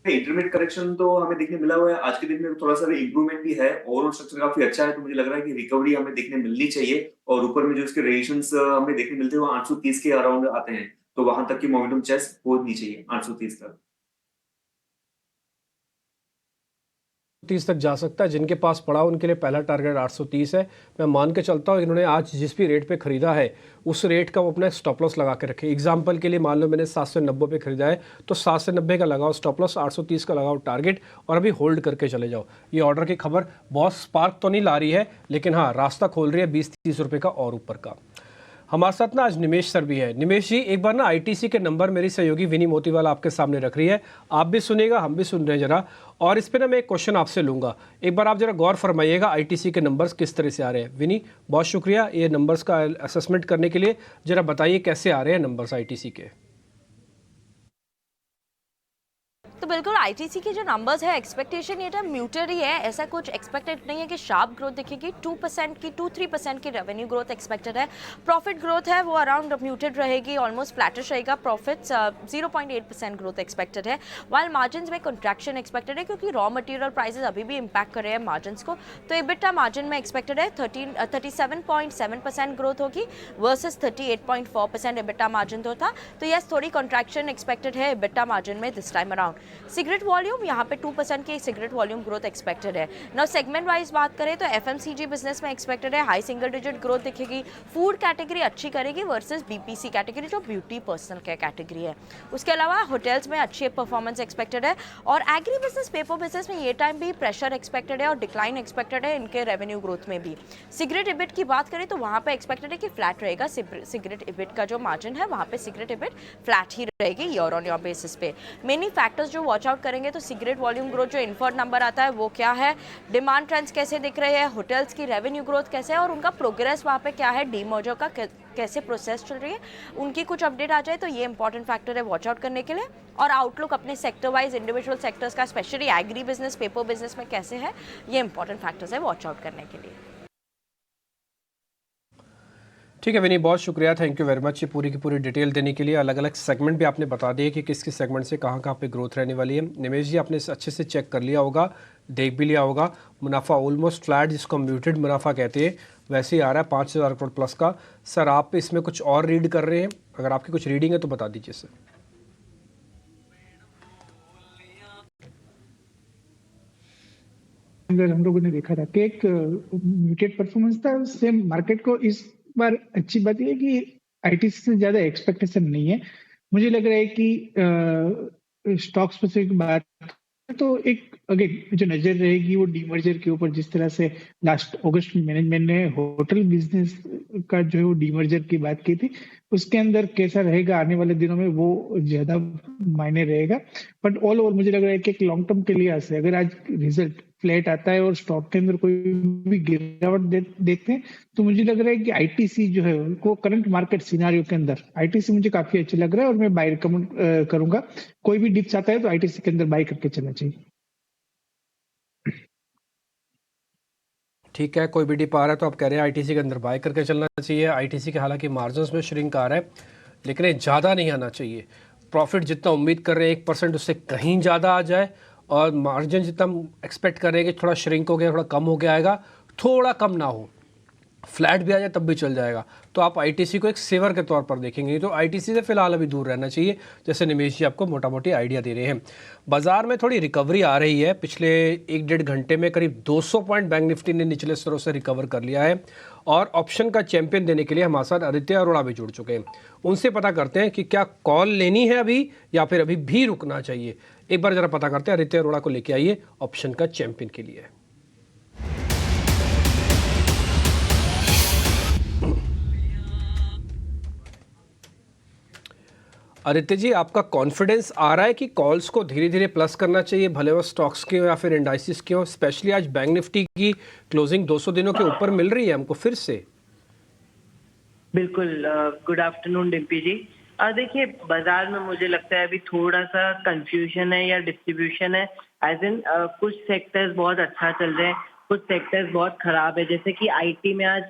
इंटरमीडिएट करेक्शन तो हमें देखने मिला हुआ है। आज के दिन में थोड़ा सा इंप्रूवमेंट भी है, ओवरऑल स्ट्रक्चर काफी अच्छा है, तो मुझे लग रहा है कि रिकवरी हमें देखने मिलनी चाहिए। और ऊपर में जो इसके रेजिस्टेंस हमें देखने मिलते हैं वो 830 के अराउंड आते हैं, तो वहां तक की मोमेंटम चेस्ट होनी चाहिए 830 तक। 30 तक जा सकता है। जिनके पास पड़ा उनके लिए पहला टारगेट 830 है। मैं मान के चलता हूँ इन्होंने आज जिस भी रेट पे खरीदा है उस रेट का वो अपना स्टॉप लॉस लगा के रखे। एग्जांपल के लिए मान लो मैंने 790 पे खरीदा है तो 790 का लगाओ स्टॉप लॉस, 830 का लगाओ टारगेट और अभी होल्ड करके चले जाओ। ये ऑर्डर की खबर बहुत स्पार्क तो नहीं ला रही है, लेकिन हाँ रास्ता खोल रही है 20-30 रुपये का और ऊपर का। हमारे साथ ना आज निमेश सर भी है। निमेश जी, एक बार ना आईटीसी के नंबर मेरी सहयोगी विनी मोतीवाला आपके सामने रख रही है, आप भी सुनिएगा, हम भी सुन रहे हैं जरा। और इस पे ना मैं एक क्वेश्चन आपसे लूंगा, एक बार आप जरा गौर फरमाइएगा आईटीसी के नंबर्स किस तरह से आ रहे हैं। विनी, बहुत शुक्रिया ये नंबर्स का असेसमेंट करने के लिए। जरा बताइए कैसे आ रहे हैं नंबर्स आईटीसी के। तो बिल्कुल आईटीसी के जो नंबर्स है एक्सपेक्टेशन ये म्यूटेड ही है, ऐसा कुछ एक्सपेक्टेड नहीं है कि शार्प ग्रोथ दिखेगी। 2% की 2-3% की रेवेन्यू ग्रोथ एक्सपेक्टेड है। प्रॉफिट ग्रोथ है वो अराउंड म्यूटेड रहेगी, ऑलमोस्ट फ्लैटिश रहेगा। प्रॉफिट्स 0.8% ग्रोथ एक्सपेक्टेड है, वाइल मार्जिन में कंट्रैक्शन एक्सपेक्टेड है क्योंकि रॉ मटेरियल प्राइसेस अभी भी इम्पैक्ट कर रहे हैं मार्जिन को। तो एबिटा मार्जिन में एक्सपेक्टेड है 37.7% ग्रोथ होगी वर्सेस 38.4% एबिटा मार्जिन तो था। तो यस, थोड़ी कंट्रैक्शन एक्सपेक्टेड है एबिटा मार्जिन में this time around. Cigarette volume यहाँ पे 2% की सिगरेट वॉल्यूम ग्रोथ एक्सपेक्टेड है। नाउ सेगमेंट वाइज बात करें तो एफएमसीजी बिजनेस में एक्सपेक्टेड है हाई सिंगल डिजिट ग्रोथ दिखेगी। फूड कैटेगरी अच्छी करेगी वर्सेस बीपीसी कैटेगरी जो ब्यूटी पर्सनल केयर कैटेगरी है। उसके अलावा होटल्स में अच्छी परफॉर्मेंस एक्सपेक्टेड है और एग्री बिजनेस पेपर बिजनेस में ये टाइम भी प्रेशर एक्सपेक्टेड है और डिक्लाइन एक्सपेक्टेड है इनके रेवेन्यू ग्रोथ में भी। सिगरेट इबिट की बात करें तो वहाँ पे एक्सपेक्टेड है कि फ्लैट रहेगा। सिगरेट इबिट का जो मार्जिन है वहाँ पे सिगरेट इबिट फ्लैट ही रहेगी ईयर ऑन ईयर बेसिस पे। मेनी फैक्टर्स जो वॉच आउट करेंगे तो सिगरेट वॉल्यूम ग्रोथ जो इन्फर्ड नंबर आता है वो क्या है, डिमांड ट्रेंड्स कैसे दिख रहे हैं, होटल्स की रेवेन्यू ग्रोथ कैसे है और उनका प्रोग्रेस वहाँ पे क्या है, डीमर्जर का कैसे प्रोसेस चल रही है, उनकी कुछ अपडेट आ जाए तो ये इंपॉर्टेंट फैक्टर है वॉच आउट करने के लिए। और आउटलुक अपने सेक्टर वाइज इंडिविजुअल सेक्टर्स का specially agri business paper business में कैसे है, ये इंपॉर्टेंट फैक्टर्स है वॉच आउट करने के लिए। ठीक है विनी, बहुत शुक्रिया, थैंक यू वेरी मच ये पूरी की पूरी डिटेल देने के लिए। अलग अलग सेगमेंट भी आपने बता दिए कि किस किस सेगमेंट से कहाँ पे ग्रोथ रहने वाली है। निमेश जी, आपने अच्छे से चेक कर लिया होगा, देख भी लिया होगा, मुनाफा ऑलमोस्ट फ्लैट जिसको म्यूटेड मुनाफा कहते हैं वैसे ही आ रहा है 5,000 करोड़ प्लस का। सर आप इसमें कुछ और रीड कर रहे हैं, अगर आपकी कुछ रीडिंग है तो बता दीजिए सर। अगर हम लोगों ने देखा था कि एक म्यूटेड परफॉर्मेंस था, उससे मार्केट को इस बार अच्छी बात यह है कि आईटीसी से ज्यादा एक्सपेक्टेशन नहीं है। मुझे लग रहा है कि स्टॉक स्पेसिफिक बात तो एक अगेन जो नजर रहेगी वो डीमर्जर के ऊपर। जिस तरह से लास्ट अगस्त में मैनेजमेंट ने होटल बिजनेस का जो है वो डीमर्जर की बात की थी, उसके अंदर कैसा रहेगा आने वाले दिनों में वो ज्यादा मायने रहेगा। बट ऑल ओवर मुझे लग रहा है कि एक लॉन्ग टर्म के लिए से अगर आज रिजल्ट फ्लैट आता है और स्टॉक के अंदर कोई भी गिरावट देखते हैं तो मुझे लग रहा है कि आईटीसी जो है उनको करंट मार्केट सिनारियो के अंदर आईटीसी मुझे काफी अच्छा लग रहा है और मैं बाय रिकमेंड करूंगा। कोई भी डिप्स आता है तो आईटीसी के अंदर बाय करके चलना चाहिए। ठीक है, कोई भी डिप आ रहा है तो आप कह रहे हैं आईटीसी के अंदर बाय करके चलना चाहिए। आईटीसी के हालांकि मार्जिन्स में श्रिंक आ रहा है लेकिन ये ज़्यादा नहीं आना चाहिए। प्रॉफिट जितना उम्मीद कर रहे हैं 1% उससे कहीं ज़्यादा आ जाए और मार्जिन जितना एक्सपेक्ट कर रहे हैं कि थोड़ा श्रिंक हो गया, थोड़ा कम हो गया आएगा, थोड़ा कम ना हो, फ्लैट भी आ जाए तब भी चल जाएगा। तो आप आईटीसी को एक सेवर के तौर पर देखेंगे, तो आईटीसी से फिलहाल अभी दूर रहना चाहिए, जैसे निमेश जी आपको मोटा मोटी आइडिया दे रहे हैं। बाजार में थोड़ी रिकवरी आ रही है, पिछले 1-1.5 घंटे में करीब 200 पॉइंट बैंक निफ्टी ने निचले स्तरों से रिकवर कर लिया है। और ऑप्शन का चैंपियन देने के लिए हमारे साथ आदित्य अरोड़ा भी जुड़ चुके हैं। उनसे पता करते हैं कि क्या कॉल लेनी है अभी या फिर अभी भी रुकना चाहिए। एक बार जरा पता करते हैं, आदित्य अरोड़ा को लेके आइए ऑप्शन का चैंपियन के लिए। आदित्य जी, आपका कॉन्फिडेंस आ रहा है कि कॉल्स को धीरे धीरे प्लस करना चाहिए, भले वो स्टॉक्स के हो या फिर इंडाइसिस के हो। स्पेशली आज बैंक निफ्टी की क्लोजिंग 200 दिनों के ऊपर मिल रही है हमको फिर से। बिल्कुल, गुड आफ्टरनून डिम्पी जी। देखिए, बाजार में मुझे लगता है अभी थोड़ा सा कंफ्यूजन है या डिस्ट्रीब्यूशन है। एज इन कुछ सेक्टर्स बहुत अच्छा चल रहे हैं, कुछ सेक्टर्स बहुत खराब है। जैसे कि आईटी में आज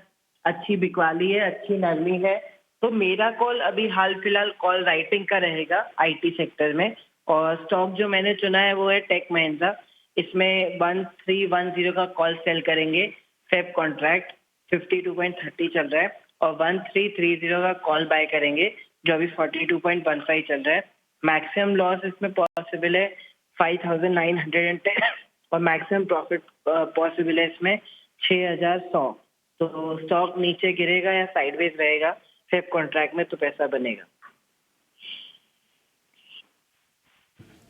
अच्छी बिकवाली है, अच्छी नरमी है, तो मेरा कॉल अभी हाल फिलहाल कॉल राइटिंग का रहेगा आईटी सेक्टर में। और स्टॉक जो मैंने चुना है वो है टेक महिंद्रा। इसमें 1310 का कॉल सेल करेंगे। फेब कॉन्ट्रैक्ट 52.30 चल रहा है और 1330 का कॉल बाय करेंगे जो अभी 42.15 चल रहा है। मैक्सिमम लॉस इसमें पॉसिबल है 5910 और मैक्सिमम प्रॉफिट पॉसिबल है इसमें 6100। तो स्टॉक नीचे गिरेगा या साइडवेज रहेगा फेब कॉन्ट्रैक्ट में तो पैसा बनेगा।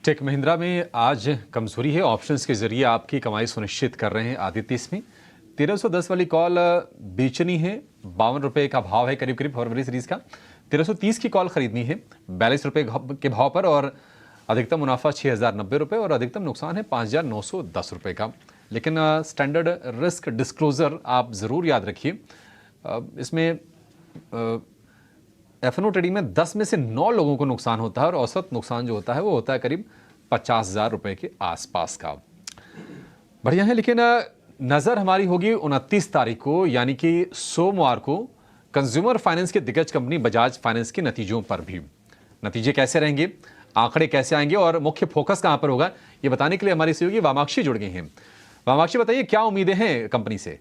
टेक महिंद्रा में आज कमजोरी है, ऑप्शंस के जरिए आपकी कमाई सुनिश्चित कर रहे हैं आदित्य। इसमें 1310 वाली कॉल बेचनी है, 52 रुपए का भाव है करीब करीब फरवरी सीरीज का। 1330 की कॉल खरीदनी है 42 रुपए के भाव पर और अधिकतम मुनाफा 6090 रुपये और अधिकतम नुकसान है 5910 रुपये का। लेकिन स्टैंडर्ड रिस्क डिस्क्लोजर आप ज़रूर याद रखिए। इसमें एफएनओ ट्रेडिंग में 10 में से 9 लोगों को नुकसान होता है और औसत नुकसान जो होता है वो होता है करीब 50,000 रुपए के आसपास का। बढ़िया है, लेकिन नज़र हमारी होगी 29 तारीख को यानी कि सोमवार को कंज्यूमर फाइनेंस के दिग्गज कंपनी बजाज फाइनेंस के नतीजों पर भी। नतीजे कैसे रहेंगे, आंकड़े कैसे आएंगे और मुख्य फोकस कहां पर होगा, ये बताने के लिए हमारी सहयोगी वामाक्षी जुड़ गई हैं। वामाक्षी, बताइए क्या उम्मीदें हैं कंपनी से?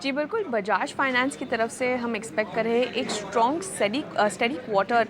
जी बिल्कुल, बजाज फाइनेंस की तरफ से हम एक्सपेक्ट कर रहे हैं एक स्ट्रॉन्ग स्टडी क्वार्टर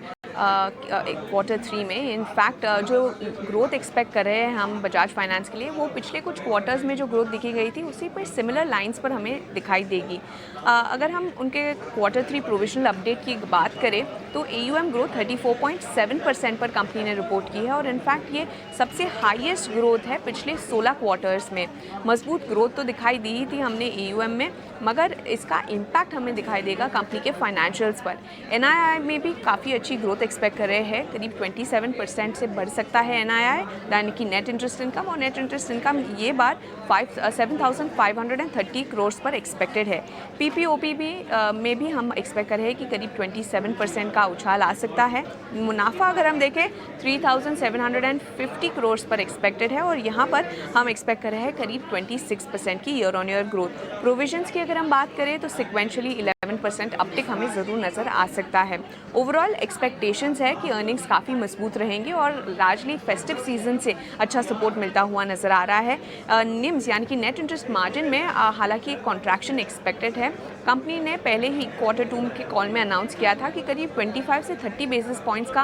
3 में। इनफैक्ट जो ग्रोथ एक्सपेक्ट कर रहे हैं हम बजाज फाइनेंस के लिए, वो पिछले कुछ क्वार्टर्स में जो ग्रोथ दिखी गई थी उसी पर सिमिलर लाइंस पर हमें दिखाई देगी। अगर हम उनके क्वार्टर 3 प्रोविजनल अपडेट की बात करें तो AUM ग्रोथ 34.7% पर कंपनी ने रिपोर्ट की है और इनफैक्ट ये सबसे हाईएस्ट ग्रोथ है पिछले 16 क्वार्टर्स में। मजबूत ग्रोथ तो दिखाई दी ही थी हमने AUM में, मगर इसका इम्पैक्ट हमें दिखाई देगा कंपनी के फाइनेंशियल्स पर। NII में भी काफ़ी अच्छी ग्रोथ एक्सपेक्ट कर रहे हैं, करीब 27% से बढ़ सकता है NII, यानी कि नेट इंटरेस्ट इनकम, और नेट इंटरेस्ट इनकम ये बार 7,530 करोड़ पर एक्सपेक्टेड है। PPOP भी में भी हम एक्सपेक्ट कर रहे हैं कि करीब 27% का उछाल आ सकता है। मुनाफा अगर हम देखें 3,750 करोड़ पर एक्सपेक्टेड है और यहाँ पर हम एक्सपेक्ट कर रहे हैं करीब 26% की year on year growth. Provisions की अगर हम बात करें तो सिक्वेंशली 11% अपटिक हमें ज़रूर नज़र आ सकता है। ओवरऑल एक्सपेक्टेशंस है कि अर्निंग्स काफ़ी मजबूत रहेंगी और लार्जली फेस्टिव सीजन से अच्छा सपोर्ट मिलता हुआ नज़र आ रहा है। निम्स यानी कि नेट इंटरेस्ट मार्जिन में हालांकि कॉन्ट्रैक्शन एक्सपेक्टेड है। कंपनी ने पहले ही क्वार्टर 2 के कॉल में अनाउंस किया था कि करीब 25 से 30 बेसिस पॉइंट्स का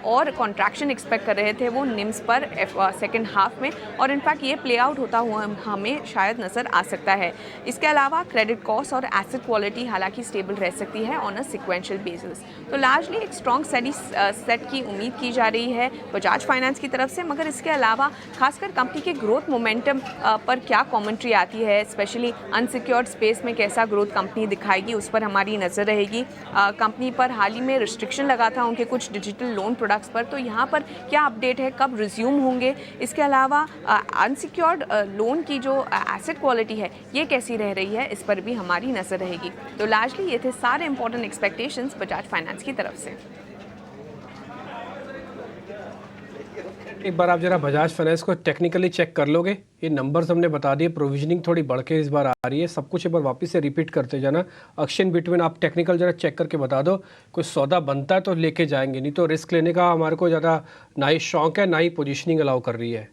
और कॉन्ट्रैक्शन एक्सपेक्ट कर रहे थे वो निम्स पर सेकेंड हाफ में, और इनफैक्ट ये प्ले आउट होता हुआ हमें शायद नज़र आ सकता है। इसके अलावा क्रेडिट कॉस्ट और एसेट क्वालिटी हालांकि स्टेबल रह सकती है ऑन अ सिक्वेंशियल बेसिस। तो लार्जली एक स्ट्रॉन्ग स्टडी सेट की उम्मीद की जा रही है बजाज फाइनेंस की तरफ से, मगर इसके अलावा खासकर कंपनी के ग्रोथ मोमेंटम पर क्या कमेंट्री आती है, स्पेशली अनसिक्योर्ड स्पेस में कैसा ग्रोथ कंपनी दिखाएगी, उस पर हमारी नज़र रहेगी। कंपनी पर हाल ही में रिस्ट्रिक्शन लगा था उनके कुछ डिजिटल लोन प्रोडक्ट्स पर, तो यहाँ पर क्या अपडेट है, कब रिज्यूम होंगे। इसके अलावा अनसिक्योर्ड लोन की जो एसेट क्वालिटी है ये कैसी रह रही है, इस पर भी हमारी नज़र रहेगी। तो लार्जली ये थे सारे इंपॉर्टेंट एक्सपेक्टेशंस बजाज फाइनेंस की तरफ से। एक बार आप जरा बजाज फाइनेंस को टेक्निकली चेक कर लोगे, ये नंबर्स हमने बता दिए, प्रोविजनिंग थोड़ी बढ़ के इस बार आ रही है, सब कुछ एक बार वापस से रिपीट करते जाना। एक्शन बिटवीन आप टेक्निकल जरा चेक करके बता दो, कोई सौदा बनता है तो लेके जाएंगे, नहीं तो रिस्क लेने का हमारे को ज़्यादा ना ही शौक है ना ही पोजीशनिंग अलाउ कर रही है।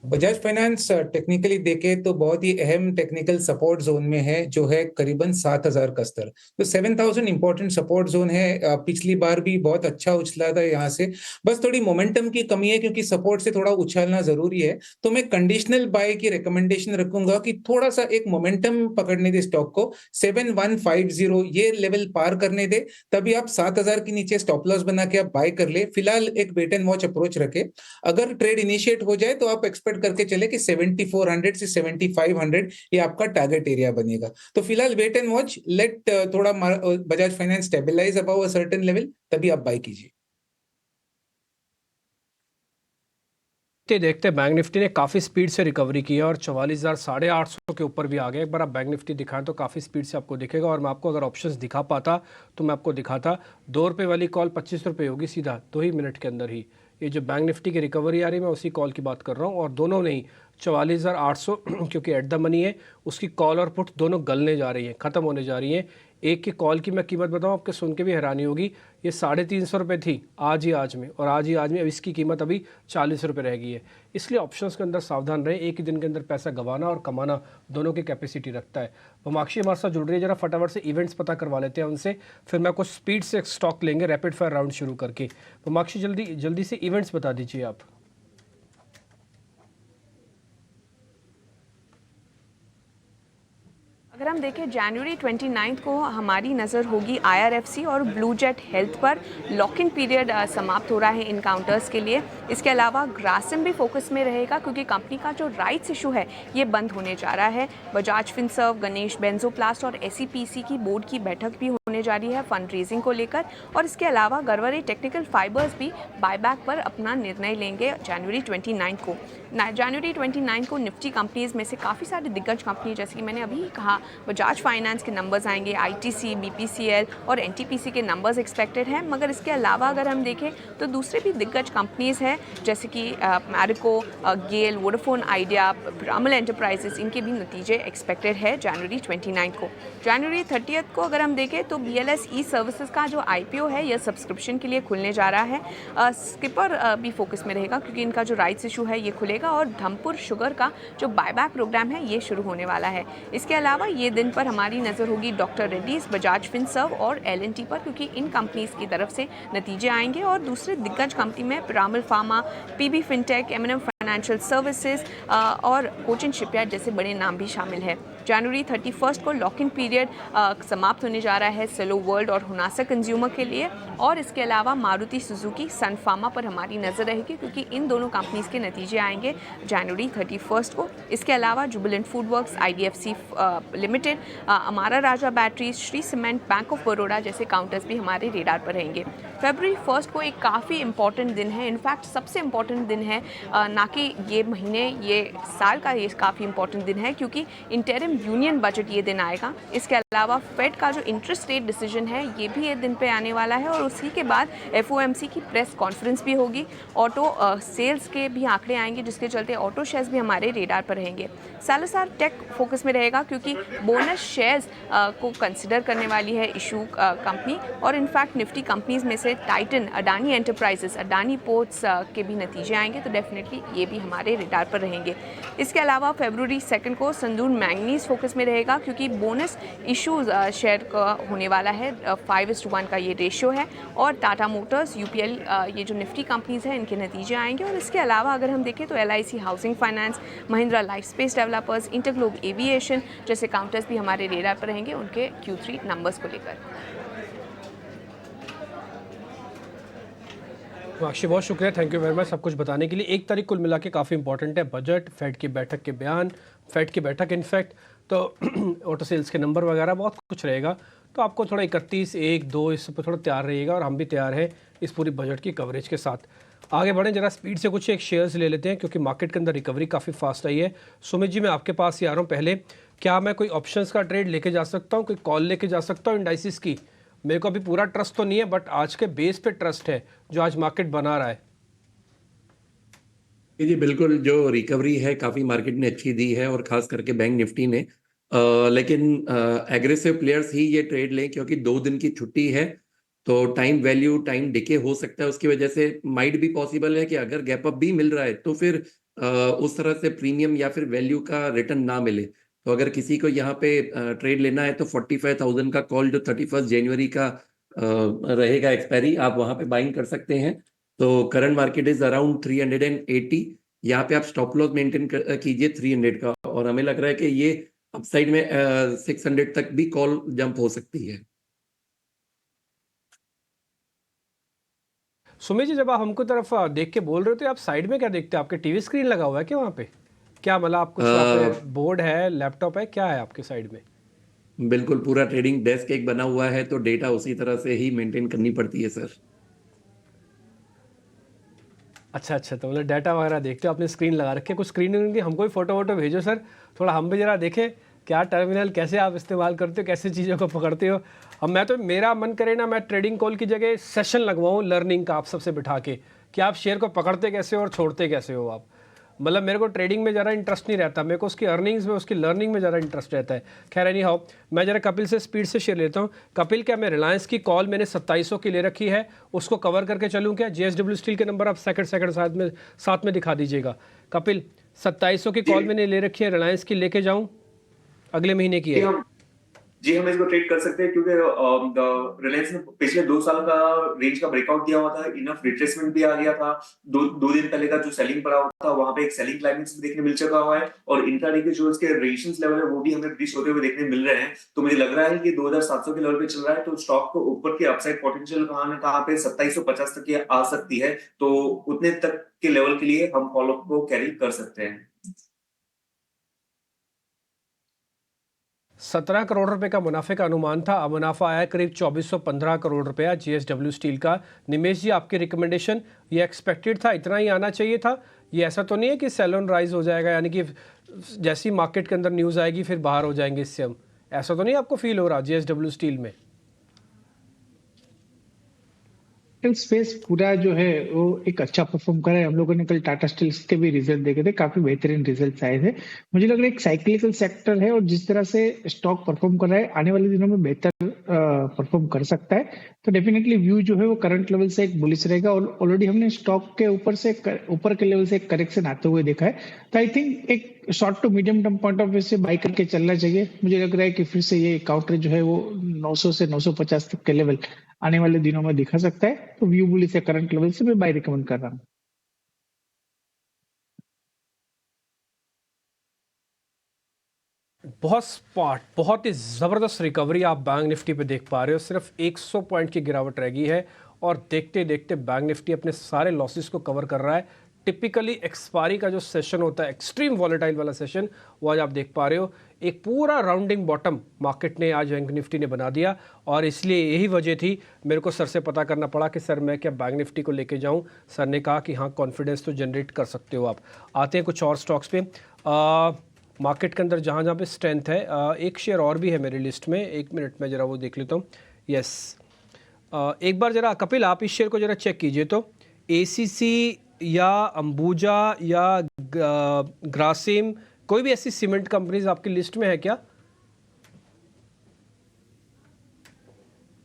बजाज फाइनेंस टेक्निकली देखे तो बहुत ही अहम टेक्निकल सपोर्ट जोन में है, जो है करीबन 7,000 का स्तर। तो 7,000 इंपॉर्टेंट सपोर्ट जोन है। पिछली बार भी बहुत अच्छा उछला था यहाँ से, बस थोड़ी मोमेंटम की कमी है क्योंकि सपोर्ट से थोड़ा उछलना जरूरी है। तो मैं कंडीशनल बाय की रिकमेंडेशन रखूंगा कि थोड़ा सा एक मोमेंटम पकड़ने दे स्टॉक को, 7,150 ये लेवल पार करने दे, तभी आप 7,000 के नीचे स्टॉप लॉस बना के आप बाय कर ले। फिलहाल एक वेट एंड वॉच अप्रोच रखे। अगर ट्रेड इनिशिएट हो जाए तो आप एक्सपेक्ट करके चले कि 7,400 से 7,500 ये आपका टारगेट एरिया बनेगा। तो फिलहाल वेट एंड वॉच, लेट थोड़ा Bajaj finance stabilize above a certain level, तभी आप बाय कीजिए। देखते बैंक निफ्टी ने काफ़ी स्पीड से रिकवरी की है और 44,850 के ऊपर भी आ गया। एक बार आप बैंक निफ्टी दिखाएं तो काफ़ी स्पीड से आपको दिखेगा, और मैं आपको अगर ऑप्शंस दिखा पाता तो मैं आपको दिखाता। 2 रुपये वाली कॉल 25 रुपये होगी सीधा 2 ही मिनट के अंदर ही। ये जो बैंक निफ्टी की रिकवरी आ रही है मैं उसी कॉल की बात कर रहा हूँ, और दोनों नहीं 44,800 क्योंकि एट द मनी है, उसकी कॉल और पुट दोनों गलने जा रही हैं, ख़त्म होने जा रही हैं। एक की कॉल की मैं कीमत बताऊं आपके, सुन के भी हैरानी होगी, ये 350 रुपये थी आज में, और आज में अब इसकी कीमत अभी 40 रुपये रह गई है। इसलिए ऑप्शंस के अंदर सावधान रहें, एक ही दिन के अंदर पैसा गंवाना और कमाना दोनों की कैपेसिटी रखता है। वमाक्षी हमारे साथ जुड़ रही है, जरा फटाफट से इवेंट्स पता करवा लेते हैं उनसे, फिर मैं कुछ स्पीड से स्टॉक लेंगे रैपिड फायर राउंड शुरू करके। वमाक्षी जल्दी से इवेंट्स बता दीजिए आप। अगर हम देखें जनवरी 29 को हमारी नज़र होगी IRFC और ब्लू जेट हेल्थ पर। लॉक इन पीरियड समाप्त हो रहा है इन काउंटर्स के लिए। इसके अलावा ग्रासिम भी फोकस में रहेगा क्योंकि कंपनी का जो राइट्स इशू है ये बंद होने जा रहा है। बजाज फिनसर्व, गणेश बेंजोप्लास्ट और SEPC की बोर्ड की बैठक भी होने जा रही है फंड रेजिंग को लेकर। और इसके अलावा गरवरे टेक्निकल फाइबर्स भी बायबैक पर अपना निर्णय लेंगे जनवरी 29 को। जनवरी 29 को निफ्टी कंपनीज में से काफ़ी सारी दिग्गज कंपनी, जैसे कि मैंने अभी कहा, बजाज फाइनेंस के नंबर्स आएंगे, ITC, BPCL और NTPC के नंबर्स एक्सपेक्टेड हैं। मगर इसके अलावा अगर हम देखें तो दूसरे भी दिग्गज कंपनीज़ हैं जैसे कि मैरिको, गेल, वोडाफोन आइडिया, ब्रामल एंटरप्राइजेस, इनके भी नतीजे एक्सपेक्टेड है जनवरी 29 को। जनवरी 30 को अगर हम देखें तो BLS ई सर्विसेज का जो IPO है यह सब्सक्रिप्शन के लिए खुलने जा रहा है। स्किपर भी फोकस में रहेगा क्योंकि इनका जो राइट्स इशू है ये खुलेगा और धमपुर शुगर का जो बायबैक प्रोग्राम है ये शुरू होने वाला है। इसके अलावा ये दिन पर हमारी नज़र होगी डॉक्टर रेड्डीज, बजाज फिनसर्व और L&T पर, क्योंकि इन कंपनीज़ की तरफ से नतीजे आएंगे। और दूसरे दिग्गज कंपनी में Piramal pharma, PB fintech, M&M financial services और कोचिन शिपयार्ड जैसे बड़े नाम भी शामिल है। जनवरी 31 को लॉक इन पीरियड समाप्त होने जा रहा है सेलो वर्ल्ड और हुनासा कंज्यूमर के लिए। और इसके अलावा मारुति सुजुकी, सन फार्मा पर हमारी नज़र रहेगी क्योंकि इन दोनों कंपनीज़ के नतीजे आएंगे जनवरी 31 को। इसके अलावा Jubilant FoodWorks, IDFC limited, Amara Raja batteries, Shree cement, bank of Baroda जैसे काउंटर्स भी हमारे रेडार पर रहेंगे। फरवरी 1 को एक काफ़ी इंपॉर्टेंट दिन है, इनफैक्ट सबसे इम्पॉर्टेंट दिन है, ना कि ये महीने, ये साल का ये काफ़ी इंपॉर्टेंट दिन है क्योंकि इंटरिम यूनियन बजट ये दिन आएगा। इसके अलावा फेड का जो इंटरेस्ट रेट डिसीजन है ये भी ये दिन पे आने वाला है और उसी के बाद FOMC की प्रेस कॉन्फ्रेंस भी होगी। ऑटो सेल्स के भी आंकड़े आएंगे जिसके चलते ऑटो शेयर्स भी हमारे रेडार पर रहेंगे। सालासार टेक फोकस में रहेगा क्योंकि बोनस शेयर्स को कंसिडर करने वाली है इशू कंपनी। और इनफैक्ट निफ्टी कंपनीज में से Titan, Adani enterprises, Adani ports के भी नतीजे आएंगे तो डेफिनेटली ये भी हमारे रेडार पर रहेंगे। इसके अलावा फरवरी 2 को संदूर मैंगनीज फोकस में रहेगा क्योंकि बोनस इशूज़ शेयर का होने वाला है, 5:1 का ये रेशियो है। और टाटा मोटर्स, UPL, ये जो निफ्टी कंपनीज हैं इनके नतीजे आएंगे। और इसके अलावा अगर हम देखें तो LIC housing finance, Mahindra life space developers, InterGlobe aviation जैसे काउंटर्स भी हमारे रेडार पर रहेंगे उनके Q3 नंबर्स को लेकर। अक्षय, बहुत शुक्रिया, थैंक यू वेरी मच सब कुछ बताने के लिए। 1 तारीख कुल मिला के काफ़ी इंपॉर्टेंट है, बजट, फेड की बैठक के बयान, फेड की बैठक इनफैक्ट, तो ऑटो सेल्स के नंबर वगैरह बहुत कुछ रहेगा। तो आपको थोड़ा 31, 1, 2 इस पर थोड़ा तैयार रहिएगा और हम भी तैयार हैं इस पूरी बजट की कवरेज के साथ। आगे बढ़ें, जरा स्पीड से कुछ एक शेयर्स ले लेते हैं क्योंकि मार्केट के अंदर रिकवरी काफ़ी फास्ट आई है। सुमित जी, मैं आपके पास ही आ रहा हूँ। पहले, क्या मैं कोई ऑप्शंस का ट्रेड लेके जा सकता हूँ, कोई कॉल लेके जा सकता हूँ इंडाइसिस की? मेरे को अभी पूरा ट्रस्ट तो नहीं है बट आज के बेस पे ट्रस्ट है जो आज मार्केट बना रहा है। जी बिल्कुल, जो रिकवरी है काफ़ी मार्केट ने अच्छी दी है और खास करके बैंक निफ्टी ने, लेकिन एग्रेसिव प्लेयर्स ही ये ट्रेड लें क्योंकि 2 दिन की छुट्टी है तो टाइम वैल्यू, टाइम डिके हो सकता है। उसकी वजह से माइट भी पॉसिबल है कि अगर गैप अप भी मिल रहा है तो फिर उस तरह से प्रीमियम या फिर वैल्यू का रिटर्न ना मिले। तो अगर किसी को यहाँ पे ट्रेड लेना है तो 45,000 का कॉल जो 31 जनवरी का रहेगा एक्सपायरी, आप वहाँ पे बाइंग कर सकते हैं। तो करंट मार्केट इज अराउंड 380, यहाँ पे आप स्टॉप लॉस मेंटेन कीजिए 300 का, और हमें लग रहा है कि ये अपसाइड में 600 तक भी कॉल जंप हो सकती है। सुमित जी, जब आप हमको तरफ देख के बोल रहे हो तो आप साइड में क्या देखते हैं? आपके टीवी स्क्रीन लगा हुआ है क्या वहाँ पे? क्या मतलब आप कुछ बोर्ड है, लैपटॉप है, क्या है आपके साइड में? बिल्कुल, पूरा ट्रेडिंग डेस्क एक बना हुआ है तो डेटा उसी तरह से ही मेंटेन करनी पड़ती है सर। अच्छा, तो मतलब डाटा वगैरह देखते हो, आपने स्क्रीन लगा रखी है। कुछ स्क्रीन की हमको भी फोटो वोटो भेजो सर, थोड़ा हम भी जरा देखें क्या टर्मिनल कैसे आप इस्तेमाल करते हो, कैसे चीज़ों को पकड़ते हो। अब मैं तो, मेरा मन करे ना मैं ट्रेडिंग कॉल की जगह सेशन लगवाऊँ लर्निंग का आप सबसे बिठा के कि आप शेयर को पकड़ते कैसे हो और छोड़ते कैसे हो आप। मतलब मेरे को ट्रेडिंग में ज़रा इंटरेस्ट नहीं रहता, मेरे को उसकी अर्निंग्स में, उसकी लर्निंग में ज़रा इंटरेस्ट रहता है। खैर एनी हाउ, मैं ज़रा कपिल से स्पीड से शेयर लेता हूँ। कपिल, क्या मैं रिलायंस की कॉल मैंने 2700 की ले रखी है, उसको कवर करके चलूँ क्या? JSW स्टील के नंबर आप सेकंड साथ में दिखा दीजिएगा। कपिल, 2700 की कॉल मैंने ले रखी है, रिलायंस की लेके जाऊँ? अगले महीने की है। जी, हम इसको ट्रेड कर सकते हैं क्योंकि रिलायंस ने पिछले 2 साल का रेंज का ब्रेकआउट दिया हुआ था, इनफ रिट्रेसमेंट भी आ गया था। 2 दिन पहले का जो सेलिंग पड़ा हुआ था वहां पे एक सेलिंग क्लाइमेक्स भी देखने मिल चुका हुआ है और इंट्राडे के जो इसके रेजिस्टेंस लेवल है वो भी हमें ब्रीच होते हुए देखने मिल रहे हैं। तो मुझे लग रहा है कि 2700 के लेवल पे चल रहा है तो स्टॉक को ऊपर की अपसाइड पोटेंशियल कहां पे 2750 तक की आ सकती है, तो उतने तक के लेवल के लिए हम फॉलो को कैरी कर सकते हैं। 17 करोड़ रुपए का मुनाफे का अनुमान था, अब मुनाफा आया करीब 2415 करोड़ रुपया JSW स्टील का। निमेश जी, आपकी रिकमेंडेशन, ये एक्सपेक्टेड था, इतना ही आना चाहिए था? ये ऐसा तो नहीं है कि सेल ऑन राइज हो जाएगा, यानी कि जैसी मार्केट के अंदर न्यूज़ आएगी फिर बाहर हो जाएंगे इससे हम? ऐसा तो नहीं आपको फील हो रहा JSW स्टील में? स्पेस पूरा जो है वो एक अच्छा परफॉर्म कर रहा है। हम लोगों ने कल टाटा स्टील्स के भी रिजल्ट देखे थे, काफी बेहतरीन रिजल्ट आए थे। मुझे लग रहा है एक साइक्लिकल सेक्टर है और जिस तरह से स्टॉक परफॉर्म कर रहा है आने वाले दिनों में बेहतर परफॉर्म कर सकता है। तो डेफिनेटली व्यू जो है वो करंट लेवल से एक बुलिश रहेगा और ऑलरेडी हमने स्टॉक के ऊपर के लेवल से एक करेक्शन आते हुए देखा है। तो आई थिंक एक short to medium term point of view से बाई करके चलना चाहिए। मुझे लग रहा है कि फिर से ये काउंटर जो है वो 900 से 950 तक के लेवल आने वाले दिनों में दिखा सकता है। तो व्यू बुलिश से करंट लेवल से मैं बाय रिकमेंड कर रहा हूँ। बहुत ही ज़बरदस्त रिकवरी आप बैंक निफ्टी पे देख पा रहे हो। सिर्फ 100 पॉइंट की गिरावट रह गई है और देखते देखते बैंक निफ्टी अपने सारे लॉसेस को कवर कर रहा है। टिपिकली एक्सपायरी का जो सेशन होता है, एक्सट्रीम वॉलेटाइल वाला सेशन, वो आज आप देख पा रहे हो। एक पूरा राउंडिंग बॉटम मार्केट ने आज बैंक निफ्टी ने बना दिया और इसलिए यही वजह थी मेरे को सर से पता करना पड़ा कि सर मैं क्या बैंक निफ्टी को लेके जाऊं। सर ने कहा कि हाँ, कॉन्फिडेंस तो जनरेट कर सकते हो आप। आते हैं कुछ और स्टॉक्स पे। मार्केट के अंदर जहाँ पे स्ट्रेंथ है, एक शेयर और भी है मेरी लिस्ट में, 1 मिनट में ज़रा वो देख लेता हूँ। यस, एक बार ज़रा कपिल आप इस शेयर को ज़रा चेक कीजिए तो, ACC या अंबुजा या ग्रासिम, कोई भी ऐसी सीमेंट कंपनीज आपकी लिस्ट में है क्या?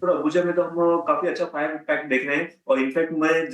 तो अबूजा में तो हम काफी अच्छा फायर इम्पैक्ट देख रहे हैं और इनफैक्ट मैं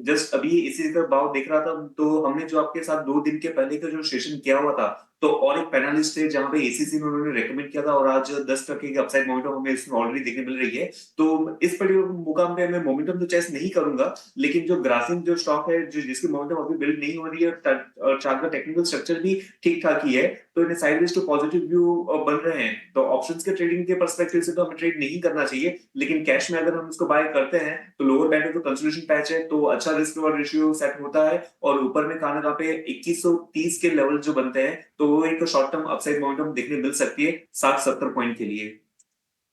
जस्ट अभी इसी का भाव देख रहा था। तो हमने जो आपके साथ 2 दिन के पहले का जो सेशन किया हुआ था, तो और एक पैनलिस्ट है जहां पे ACC में उन्होंने रेकमेंड किया था और आज 10% की अपसाइड मोमेंटम हमें इसमें ऑलरेडी देखने मिल रही है। तो इस पर्टिकुलर मुकाम पे मैं मोमेंटम तो चेस नहीं करूंगा, लेकिन जो ग्रासिम जो स्टॉक है जो जिसकी मोमेंटम अभी बिल्ड नहीं हो रही है और चार्ट का टेक्निकल स्ट्रक्चर भी ठीक ठाक ही है, तो इन्हें साइडवेज टू पॉजिटिव व्यू बन रहे हैं। तो ऑप्शंस के ट्रेडिंग के पर्सपेक्टिव से तो हमें ट्रेड नहीं करना चाहिए, लेकिन कैश में अगर हम इसको बाय करते हैं तो लोअर बैंड में तो कंसोलिडेशन पैच है, तो अच्छा रिस्क रिवॉर्ड रेशियो सेट होता है और ऊपर में कहां पे 2130 के लेवल जो बनते हैं, तो वो एक शॉर्ट टर्म अपसाइड मोमेंटम देखने मिल सकती है 60-70 पॉइंट के लिए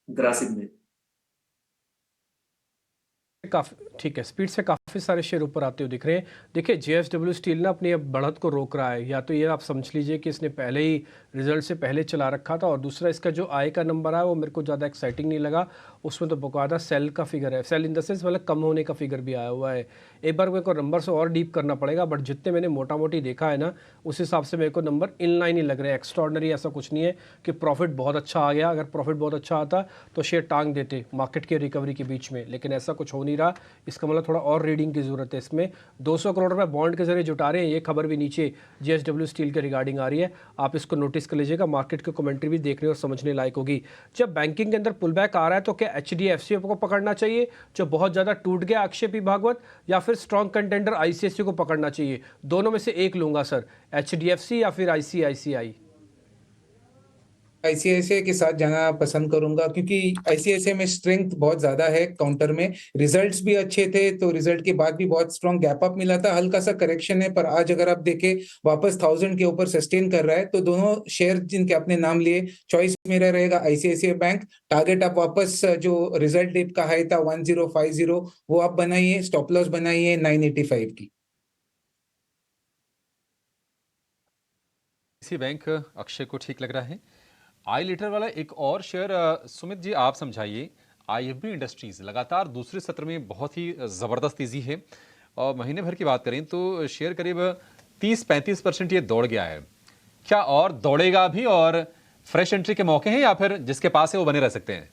ग्रासिम में। काफ़ी ठीक है, स्पीड से काफ़ी सारे शेयर ऊपर आते हुए दिख रहे हैं। देखिए JSW स्टील ना अपनी अब बढ़त को रोक रहा है। या तो ये आप समझ लीजिए कि इसने पहले ही रिजल्ट से पहले चला रखा था, और दूसरा इसका जो आय का नंबर आया वो मेरे को ज़्यादा एक्साइटिंग नहीं लगा। उसमें तो बकायदा सेल का फिगर है, सेल इन द सेंस मतलब कम होने का फिगर भी आया हुआ है। एक बार मेरे को नंबर से और डीप करना पड़ेगा, बट जितने मैंने मोटा मोटी देखा है ना, उस हिसाब से मेरे को नंबर इन लाइन ही लग रहे हैं। एक्स्ट्रॉर्डनरी ऐसा कुछ नहीं है कि प्रॉफिट बहुत अच्छा आ गया। अगर प्रॉफिट बहुत अच्छा आता तो शेयर टांग देते मार्केट के रिकवरी के बीच में, लेकिन ऐसा कुछ हो नहीं रहा। इसका मतलब थोड़ा और रीडिंग की ज़रूरत है इसमें। 200 करोड़ रुपए बॉन्ड के जरिए जुटा रहे हैं, ये खबर भी नीचे JSW स्टील के रिगार्डिंग आ रही है। आप इसको नोटिस कर लीजिएगा, मार्केट की कमेंट्री भी देखने और समझने लायक होगी। जब बैंकिंग के अंदर पुल बैक आ रहा है तो क्या HDFC को पकड़ना चाहिए जो बहुत ज़्यादा टूट गया, अक्षय पी भागवत, या फिर स्ट्रॉन्ग कंटेंडर ICICI को पकड़ना चाहिए? दोनों में से एक लूंगा सर, HDFC या फिर ICICI। ICICI के साथ जाना पसंद करूंगा क्योंकि ICICI में स्ट्रेंथ बहुत ज्यादा है। काउंटर में रिजल्ट्स भी अच्छे थे, तो रिजल्ट के बाद भी बहुत स्ट्रॉन्ग गैप अप मिला था। हल्का सा करेक्शन है, पर आज अगर आप देखें वापस 1000 के ऊपर सस्टेन कर रहा है। तो दोनों शेयर जिनके आपने नाम लिए, चॉइस मेरा रहेगा ICICI बैंक। टारगेट आप वापस जो रिजल्ट डेट का हाई था 1050 वो आप बनाइए, स्टॉप लॉस बनाइए 985 की। इसी बैंक अक्षय को ठीक लग रहा है। आई लीटर वाला एक और शेयर सुमित जी आप समझाइए। IFB इंडस्ट्रीज लगातार दूसरे सत्र में बहुत ही ज़बरदस्त तेज़ी है और महीने भर की बात करें तो शेयर करीब 30-35% ये दौड़ गया है। क्या और दौड़ेगा भी और फ्रेश एंट्री के मौके हैं या फिर जिसके पास है वो बने रह सकते हैं?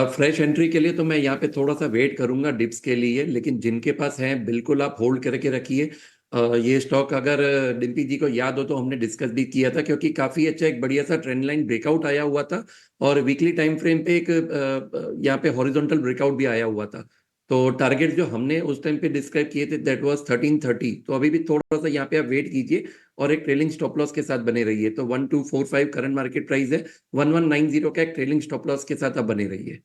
फ्रेश एंट्री के लिए तो मैं यहाँ पे थोड़ा सा वेट करूंगा डिप्स के लिए, लेकिन जिनके पास है बिल्कुल आप होल्ड करके रखिए। ये स्टॉक अगर डिम्पी जी को याद हो तो हमने डिस्कस भी किया था, क्योंकि काफी अच्छा एक बढ़िया सा ट्रेंड लाइन ब्रेकआउट आया हुआ था और वीकली टाइम फ्रेम पे एक यहाँ पे हॉरिजॉन्टल ब्रेकआउट भी आया हुआ था। तो टारगेट जो हमने उस टाइम पे डिस्क्राइब किए थे दैट वाज 1330। तो अभी भी थोड़ा सा यहाँ पे आप वेट कीजिए और एक ट्रेलिंग स्टॉप लॉस के साथ बने रहिए। तो 1245 करंट मार्केट प्राइस है, 1190 का एक ट्रेलिंग स्टॉप लॉस के साथ आप बने रहिए।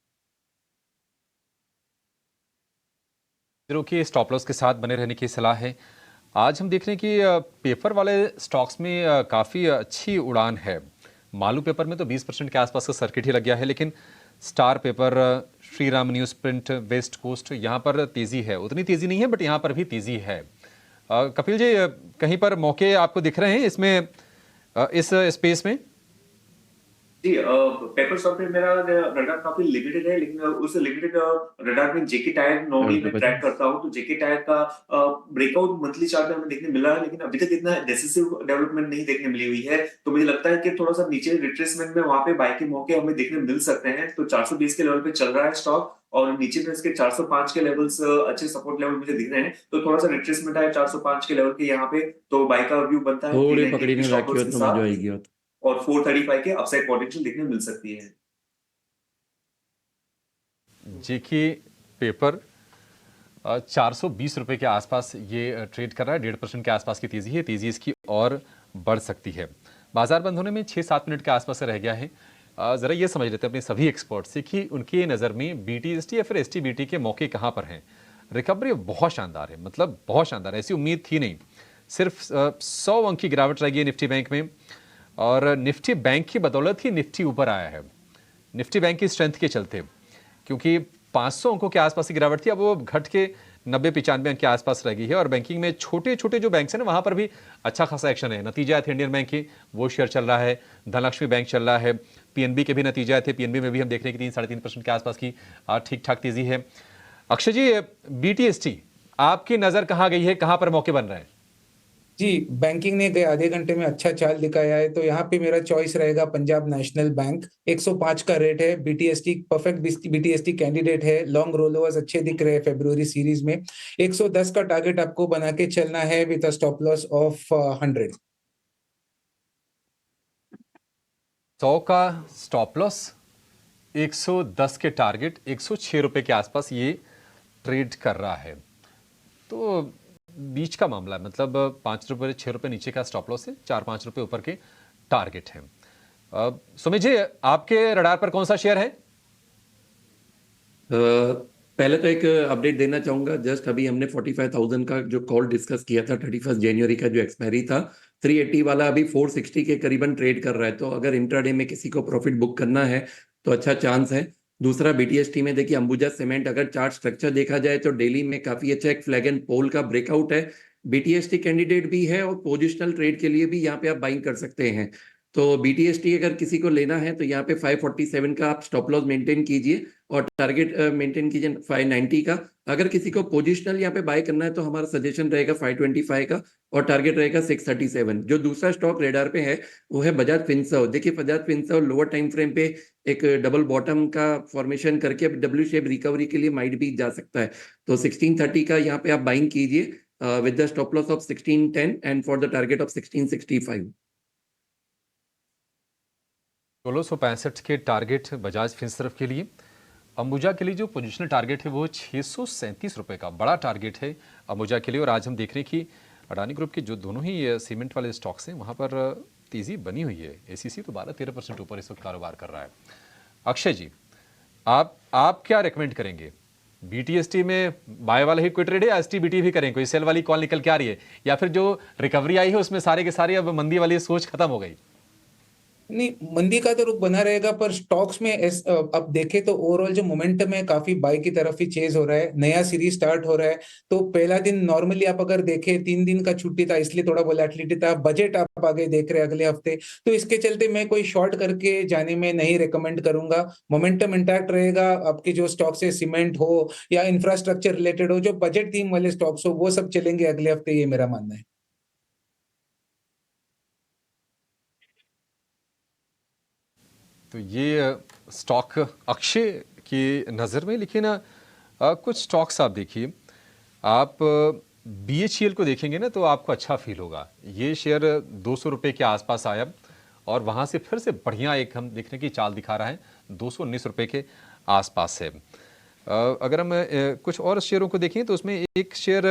की स्टॉप लॉस के साथ बने रहने की सलाह है। आज हम देख रहे हैं कि पेपर वाले स्टॉक्स में काफ़ी अच्छी उड़ान है। मालू पेपर में तो 20% के आसपास का सर्किट ही लग गया है, लेकिन star paper, Shriram newsprint, west coast, यहाँ पर तेज़ी है। उतनी तेज़ी नहीं है बट यहाँ पर भी तेज़ी है। कपिल जी, कहीं पर मौके आपको दिख रहे हैं इसमें, इस स्पेस में? जी पेपर स्टॉक पे मेरा रडार काफी लिमिटेड है, लेकिन उस लिमिटेड रडार में जेके टायर नॉर्मली मैं ट्रैक करता हूँ। तो जेके टायर का ब्रेकआउट मंथली चार्ट में हमें देखने मिला है, लेकिन अभी तक इतना डेसिसिव डेवलपमेंट नहीं देखने मिली हुई है। तो मुझे लगता है कि थोड़ा सा नीचे रिट्रेसमेंट में वहां पे बाय के मौके हमें देखने मिल सकते हैं। तो 420 के लेवल पे चल रहा है स्टॉक, और नीचे में इसके 405 के लेवल्स अच्छे सपोर्ट लेवल मुझे दिख रहे हैं। तो थोड़ा सा रिट्रेसमेंट है 405 के लेवल के यहाँ पे, तो बाय का व्यू बनता है थोड़ी 398 पकड़ी की ने स्टॉप रखी लॉस हो के तो मजा साथ, आएगी। और और 435 के अपसाइड पोटेंशियल देखने मिल सकती है। जेके पेपर 420 रुपए के आसपास ये ट्रेड कर रहा है। 1.5% के आसपास की तेजी है। तेजी इसकी और बढ़ सकती है। बाजार बंद होने में 6-7 मिनट के आसपास रह गया है। जरा ये समझ लेते हैं अपने सभी एक्सपर्ट से कि उनकी नज़र में बीटीएसटी या फिर एसटीबीटी के मौके कहाँ पर हैं। रिकवरी बहुत शानदार है, मतलब बहुत शानदार है, ऐसी उम्मीद थी नहीं। सिर्फ 100 अंक की गिरावट रह गई निफ्टी बैंक में, और निफ्टी बैंक की बदौलत ही निफ्टी ऊपर आया है, निफ्टी बैंक की स्ट्रेंथ के चलते। क्योंकि 500 अंकों के आसपास की गिरावट थी, अब वो घट के 90-95 अंक के आसपास रह गई है। और बैंकिंग में छोटे छोटे जो बैंक हैं ना, वहां पर भी अच्छा खासा एक्शन है। नतीजा है इंडियन बैंक की, वो शेयर चल रहा है। धनलक्ष्मी बैंक चल रहा है। पीएनबी के भी नतीजा थे, पीएनबी में भी हम देख रहे हैं कि 3-3.5% के आसपास की ठीक ठाक तेजी है। अक्षय जी, बीटीएसटी आपकी नजर कहां गई है, कहां पर मौके बन रहे हैं? जी, बैंकिंग ने गए आधे घंटे में अच्छा चाल दिखाया है, तो यहाँ पे मेरा चॉइस रहेगा पंजाब नेशनल बैंक। 105 का रेट है। बीटीएसटी परफेक्ट बीटीएसटी कैंडिडेट है। लॉन्ग रोल ओवर्स अच्छे दिख रहे हैं फरवरी सीरीज में। 110 का टारगेट आपको बना के चलना है with a stop loss of 100। 100 का स्टॉप लॉस, 110 के टारगेट, 106 रुपए के आसपास ये ट्रेड कर रहा है। तो बीच का मामला है, मतलब 5 रुपए 6 रुपए नीचे का स्टॉप लॉस है, 4-5 रुपए ऊपर के टारगेट है। सुमित जी, आपके रडार पर कौन सा शेयर है? पहले तो एक अपडेट देना चाहूंगा। जस्ट अभी हमने 45,000 का जो कॉल डिस्कस किया था 31 जनवरी का जो एक्सपायरी था, 380 वाला अभी 460 के करीबन ट्रेड कर रहा है। तो अगर इंट्राडे में किसी को प्रॉफिट बुक करना है तो अच्छा चांस है। दूसरा, बीटीएसटी में देखिए अंबुजा सीमेंट, अगर चार्ट स्ट्रक्चर देखा जाए तो डेली में काफी अच्छा एक फ्लैग एंड पोल का ब्रेकआउट है। बीटीएसटी कैंडिडेट भी है और पोजिशनल ट्रेड के लिए भी यहाँ पे आप बाइंग कर सकते हैं। तो बीटीएसटी अगर किसी को लेना है तो यहाँ पे 547 का आप स्टॉप लॉस मेंटेन कीजिए और टारगेट मेंटेन कीजिए 590 का। अगर किसी को पोजिशनल यहाँ पे बाय करना है तो हमारा सजेशन रहेगा 525 का और टारगेट रहेगा 637। जो दूसरा स्टॉक रेडार पे है वो है बजाज फिनसर्व। देखिए Bajaj Finserv lower time frame पे एक डबल बॉटम का फॉर्मेशन करके अब डब्ल्यू शेप रिकवरी के लिए माइट भी जा सकता है। तो 1630 का यहाँ पे आप बाइंग कीजिए with the stop loss of 1610 and for the target of 1665। 1665 के टारगेट बजाज फिनसर्व के लिए। अंबुजा के लिए जो पोजिशनल टारगेट है वो 637 रुपए का बड़ा टारगेट है अंबुजा के लिए। और आज हम देख रहे हैं कि अडानी ग्रुप के जो दोनों ही सीमेंट वाले स्टॉक्स हैं वहाँ पर तेज़ी बनी हुई है। एसीसी तो 12-13% ऊपर इस वक्त कारोबार कर रहा है। अक्षय जी, आप क्या रेकमेंड करेंगे? बीटीएसटी में बाय वाला ही कोई ट्रेड है या एसटीबीटी भी करें? कोई सेल वाली कॉल निकल के आ रही है, या फिर जो रिकवरी आई है उसमें सारे के सारे अब मंदी वाली सोच खत्म हो गई? नहीं, मंदी का तो रुख बना रहेगा, पर स्टॉक्स में अब देखें तो ओवरऑल जो मोमेंटम है काफी बाय की तरफ ही चेज हो रहा है। नया सीरीज स्टार्ट हो रहा है, तो पहला दिन नॉर्मली आप अगर देखें 3 दिन का छुट्टी था, इसलिए थोड़ा वोलेटिलिटी था। बजट आप आगे देख रहे हैं अगले हफ्ते, तो इसके चलते मैं कोई शॉर्ट करके जाने में नहीं रिकमेंड करूंगा। मोमेंटम इंटैक्ट रहेगा। आपके जो स्टॉक्स है, सीमेंट हो या इंफ्रास्ट्रक्चर रिलेटेड हो, जो बजट थीम वाले स्टॉक्स हो, वो सब चलेंगे अगले हफ्ते, ये मेरा मानना है। तो ये स्टॉक अक्षय की नज़र में। लेकिन कुछ स्टॉक्स आप देखिए, आप बीएचईएल को देखेंगे ना तो आपको अच्छा फील होगा। ये शेयर 200 रुपये के आसपास आया और वहाँ से फिर से बढ़िया एक हम देखने की चाल दिखा रहा है, 219 रुपये के आसपास है। अगर हम कुछ और शेयरों को देखें तो उसमें एक शेयर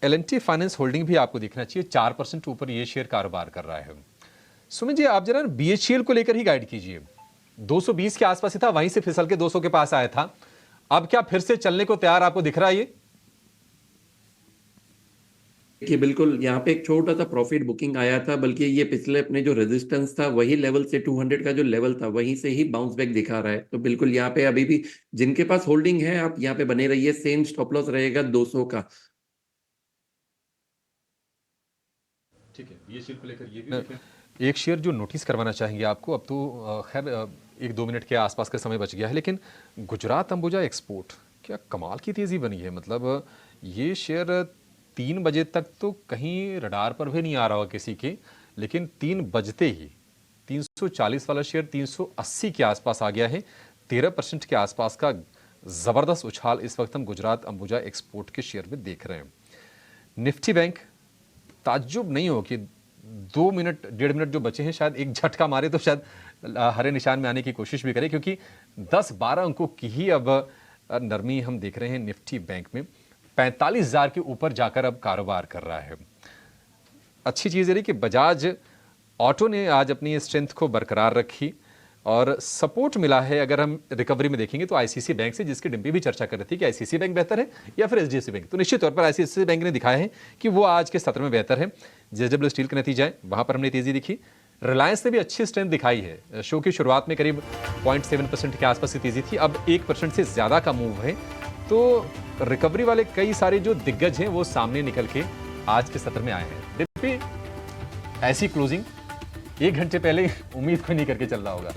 एल&टी फाइनेंस होल्डिंग भी आपको देखना चाहिए। 4% ऊपर ये शेयर कारोबार कर रहा है। सुमित जी, आप जरा बीएचईएल को लेकर ही गाइड कीजिए। 220 के आसपास ही था, वहीं से फिसल के 200 के पास आया था। अब क्या फिर से चलने को तैयार आपको दिख रहा है ये? देखिए बिल्कुल यहाँ पे एक छोटा सा प्रॉफिट बुकिंग आया था, बल्कि ये पिछले अपने जो रेजिस्टेंस था वही लेवल से 200 का जो लेवल था वहीं से ही बाउंस बैक दिखा रहा है। तो बिल्कुल यहाँ पे अभी भी जिनके पास होल्डिंग है आप यहाँ पे बने रहिए। सेम स्टॉप लॉस रहेगा 200 का। ठीक है, बीएचईएल को लेकर ये भी एक शेयर जो नोटिस करवाना चाहेंगे आपको, अब तो खैर 1-2 मिनट के आसपास का समय बच गया है, लेकिन गुजरात अंबुजा एक्सपोर्ट क्या कमाल की तेज़ी बनी है। मतलब ये शेयर 3 बजे तक तो कहीं रडार पर भी नहीं आ रहा होगा किसी के, लेकिन 3 बजते ही 340 वाला शेयर 380 के आसपास आ गया है। 13% के आसपास का ज़बरदस्त उछाल इस वक्त हम गुजरात अंबुजा एक्सपोर्ट के शेयर में देख रहे हैं। निफ्टी बैंक, ताज्जुब नहीं हो कि 2 मिनट 1.5 मिनट जो बचे हैं, शायद एक झटका मारे तो शायद हरे निशान में आने की कोशिश भी करें, क्योंकि 10-12 अंकों की ही अब नरमी हम देख रहे हैं निफ्टी बैंक में। 45,000 के ऊपर जाकर अब कारोबार कर रहा है। अच्छी चीज़ ये रही कि बजाज ऑटो ने आज अपनी स्ट्रेंथ को बरकरार रखी और सपोर्ट मिला है। अगर हम रिकवरी में देखेंगे तो आईसीसी बैंक से, जिसकी डिम्पी भी चर्चा कर रही थी कि आईसीसी बैंक बेहतर है या फिर एचडीएफसी बैंक, तो निश्चित तौर पर आईसीसी बैंक ने दिखाया है कि वो आज के सत्र में बेहतर है। जेएसडब्ल्यू स्टील के नतीजा है, वहां पर हमने तेजी दिखी। रिलायंस ने भी अच्छी स्ट्रेंथ दिखाई है। शो की शुरुआत में करीब 0.7% के आसपास की तेजी थी, अब 1% से ज्यादा का मूव है। तो रिकवरी वाले कई सारे जो दिग्गज हैं वो सामने निकल के आज के सत्र में आए हैं। डिम्पी ऐसी क्लोजिंग 1 घंटे पहले उम्मीद कोई नहीं करके चल रहा होगा।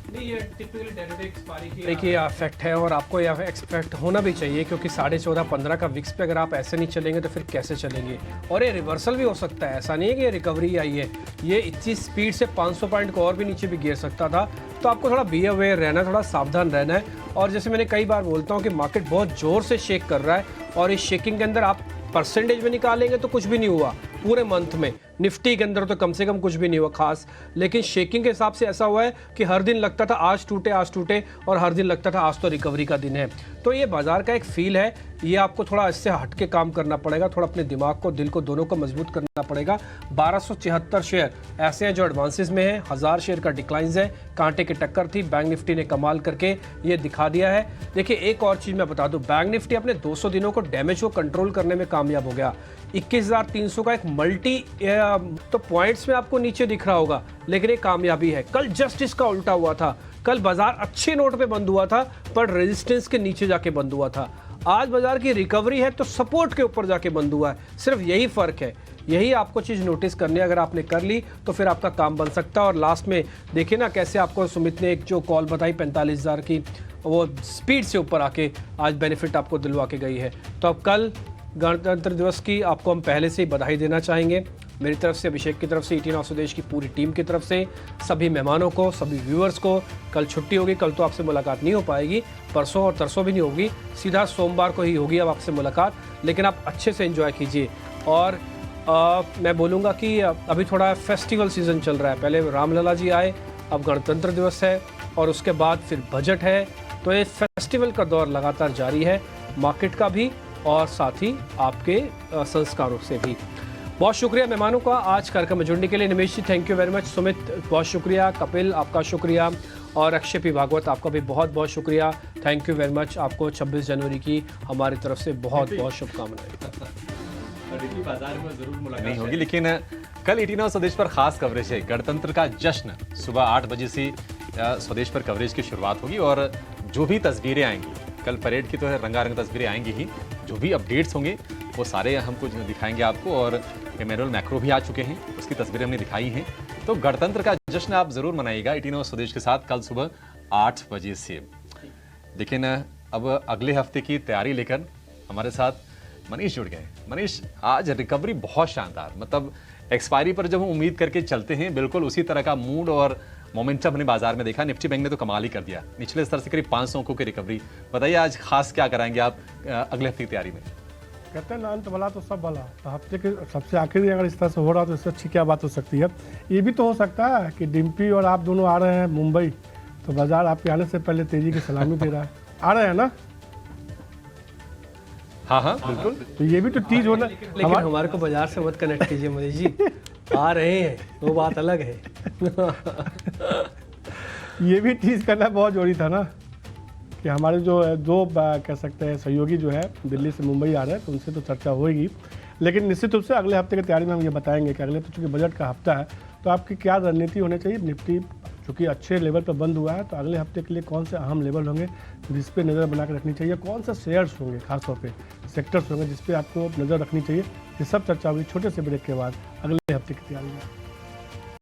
देखिए इफेक्ट है और आपको यह एक्सपेक्ट होना भी चाहिए, क्योंकि 14.5-15 का विक्स पे अगर आप ऐसे नहीं चलेंगे तो फिर कैसे चलेंगे। और ये रिवर्सल भी हो सकता है, ऐसा नहीं है कि ये रिकवरी आई है, ये इतनी स्पीड से 500 पॉइंट को और भी नीचे भी गिर सकता था। तो आपको थोड़ा बी अवेयर रहना है, थोड़ा सावधान रहना है। और जैसे मैंने कई बार बोलता हूँ कि मार्केट बहुत ज़ोर से शेक कर रहा है, और इस शेकिंग के अंदर आप परसेंटेज में निकालेंगे तो कुछ भी नहीं हुआ पूरे मंथ में। निफ्टी के अंदर तो कम से कम कुछ भी नहीं हुआ खास, लेकिन शेकिंग के हिसाब से ऐसा हुआ है कि हर दिन लगता था आज टूटे, और हर दिन लगता था आज तो रिकवरी का दिन है। तो ये बाजार का एक फील है, ये आपको थोड़ा इससे हट के काम करना पड़ेगा, थोड़ा अपने दिमाग को, दिल को, दोनों को मजबूत करना पड़ेगा। 1274 शेयर ऐसे हैं जो एडवांसेस में हैं, 1000 शेयर का डिक्लाइंस है, कांटे की टक्कर थी। बैंक निफ्टी ने कमाल करके ये दिखा दिया है। देखिए एक और चीज़ मैं बता दूं, बैंक निफ्टी अपने 200 दिनों को डैमेज को कंट्रोल करने में कामयाब हो गया। 21,300 का एक मल्टी तो पॉइंट्स में आपको नीचे दिख रहा होगा, लेकिन ये कामयाबी है। कल जस्ट इसका उल्टा हुआ था, कल बाजार अच्छे नोट पे बंद हुआ था पर रेजिस्टेंस के नीचे जाके बंद हुआ था। आज बाजार की रिकवरी है तो सपोर्ट के ऊपर जाके बंद हुआ है। सिर्फ यही फर्क है, यही आपको चीज़ नोटिस करनी है। अगर आपने कर ली तो फिर आपका काम बन सकता है। और लास्ट में देखिए ना कैसे आपको सुमित ने एक जो कॉल बताई 45,000 की, वो स्पीड से ऊपर आके आज बेनिफिट आपको दिलवा के गई है। तो अब कल गणतंत्र दिवस की आपको हम पहले से ही बधाई देना चाहेंगे। मेरी तरफ से, अभिषेक की तरफ से, 18 स्वदेश की पूरी टीम की तरफ से, सभी मेहमानों को, सभी व्यूअर्स को। कल छुट्टी होगी, कल तो आपसे मुलाकात नहीं हो पाएगी, परसों और तरसों भी नहीं होगी, सीधा सोमवार को ही होगी अब आपसे मुलाकात। लेकिन आप अच्छे से एंजॉय कीजिए। और मैं बोलूँगा कि अभी थोड़ा फेस्टिवल सीज़न चल रहा है। पहले रामलला जी आए, अब गणतंत्र दिवस है और उसके बाद फिर बजट है। तो ये फेस्टिवल का दौर लगातार जारी है, मार्केट का भी और साथ ही आपके संस्कारों से भी। बहुत शुक्रिया मेहमानों का आज कार्यक्रम में जुड़ने के लिए। Nimesh ji thank you very much, Sumit बहुत शुक्रिया, कपिल आपका शुक्रिया, और अक्षय पी भागवत आपका भी बहुत बहुत शुक्रिया, थैंक यू वेरी मच। आपको 26 जनवरी की हमारी तरफ से बहुत बहुत शुभकामनाएं। बाजार में जरूर मुलाकात नहीं होगी, लेकिन कल 18 स्वदेश पर खास कवरेज है। गणतंत्र का जश्न सुबह 8 बजे से स्वदेश पर कवरेज की शुरुआत होगी, और जो भी तस्वीरें आएंगी कल परेड की तो है, रंगारंग तस्वीरें आएंगी ही, जो भी अपडेट्स होंगे वो सारे हमको दिखाएंगे आपको। और इमैनुअल मैक्रो भी आ चुके हैं, उसकी तस्वीरें हमने दिखाई हैं। तो गणतंत्र का जश्न आप जरूर मनाइएगा 18 स्वदेश के साथ कल सुबह 8 बजे से। लेकिन अब अगले हफ्ते की तैयारी लेकर हमारे साथ मनीष जुड़ गए। मनीष, आज रिकवरी बहुत शानदार, मतलब एक्सपायरी पर जब हम उम्मीद करके चलते हैं बिल्कुल उसी तरह का मूड और मोमेंटम हमने बाजार में देखा। निफ्टी बैंक ने तो कमाल ही कर दिया, निचले स्तर से करीब 500 अंकों की रिकवरी। बताइए आज खास क्या कराएंगे आप अगले हफ्ते की तैयारी में? कहते हैं ना अंत भला तो सब भला, तो हफ्ते के सबसे आखिरी अगर इस तरह से हो रहा तो इससे अच्छी क्या बात हो सकती है। ये भी तो हो सकता है कि डिम्पी और आप दोनों आ रहे हैं मुंबई, तो बाजार आपके आने से पहले तेजी की सलामी दे रहा है। आ रहे हैं ना? हाँ हाँ बिल्कुल। तो ये भी तो चीज होना, लेकिन हमारे को बाजार से मत कनेक्ट कीजिए मनीष जी, आ रहे हैं वो बात अलग है। ये भी चीज करना बहुत जरूरी था ना, कि हमारे जो दो कह सकते हैं सहयोगी जो है दिल्ली से मुंबई आ रहे हैं, तो उनसे तो चर्चा होगी। लेकिन निश्चित रूप से अगले हफ्ते की तैयारी में हम ये बताएंगे कि अगले तो चूँकि बजट का हफ्ता है, तो आपकी क्या रणनीति होनी चाहिए। निफ्टी चूँकि अच्छे लेवल पर बंद हुआ है, तो अगले हफ्ते के लिए कौन से अहम लेवल होंगे जिस पे नज़र बना कर रखनी चाहिए, कौन से शेयर्स होंगे, खासतौर पे सेक्टर्स होंगे जिस पे आपको नज़र रखनी चाहिए। ये सब चर्चा हुई छोटे से ब्रेक के बाद अगले हफ्ते की तैयारी में।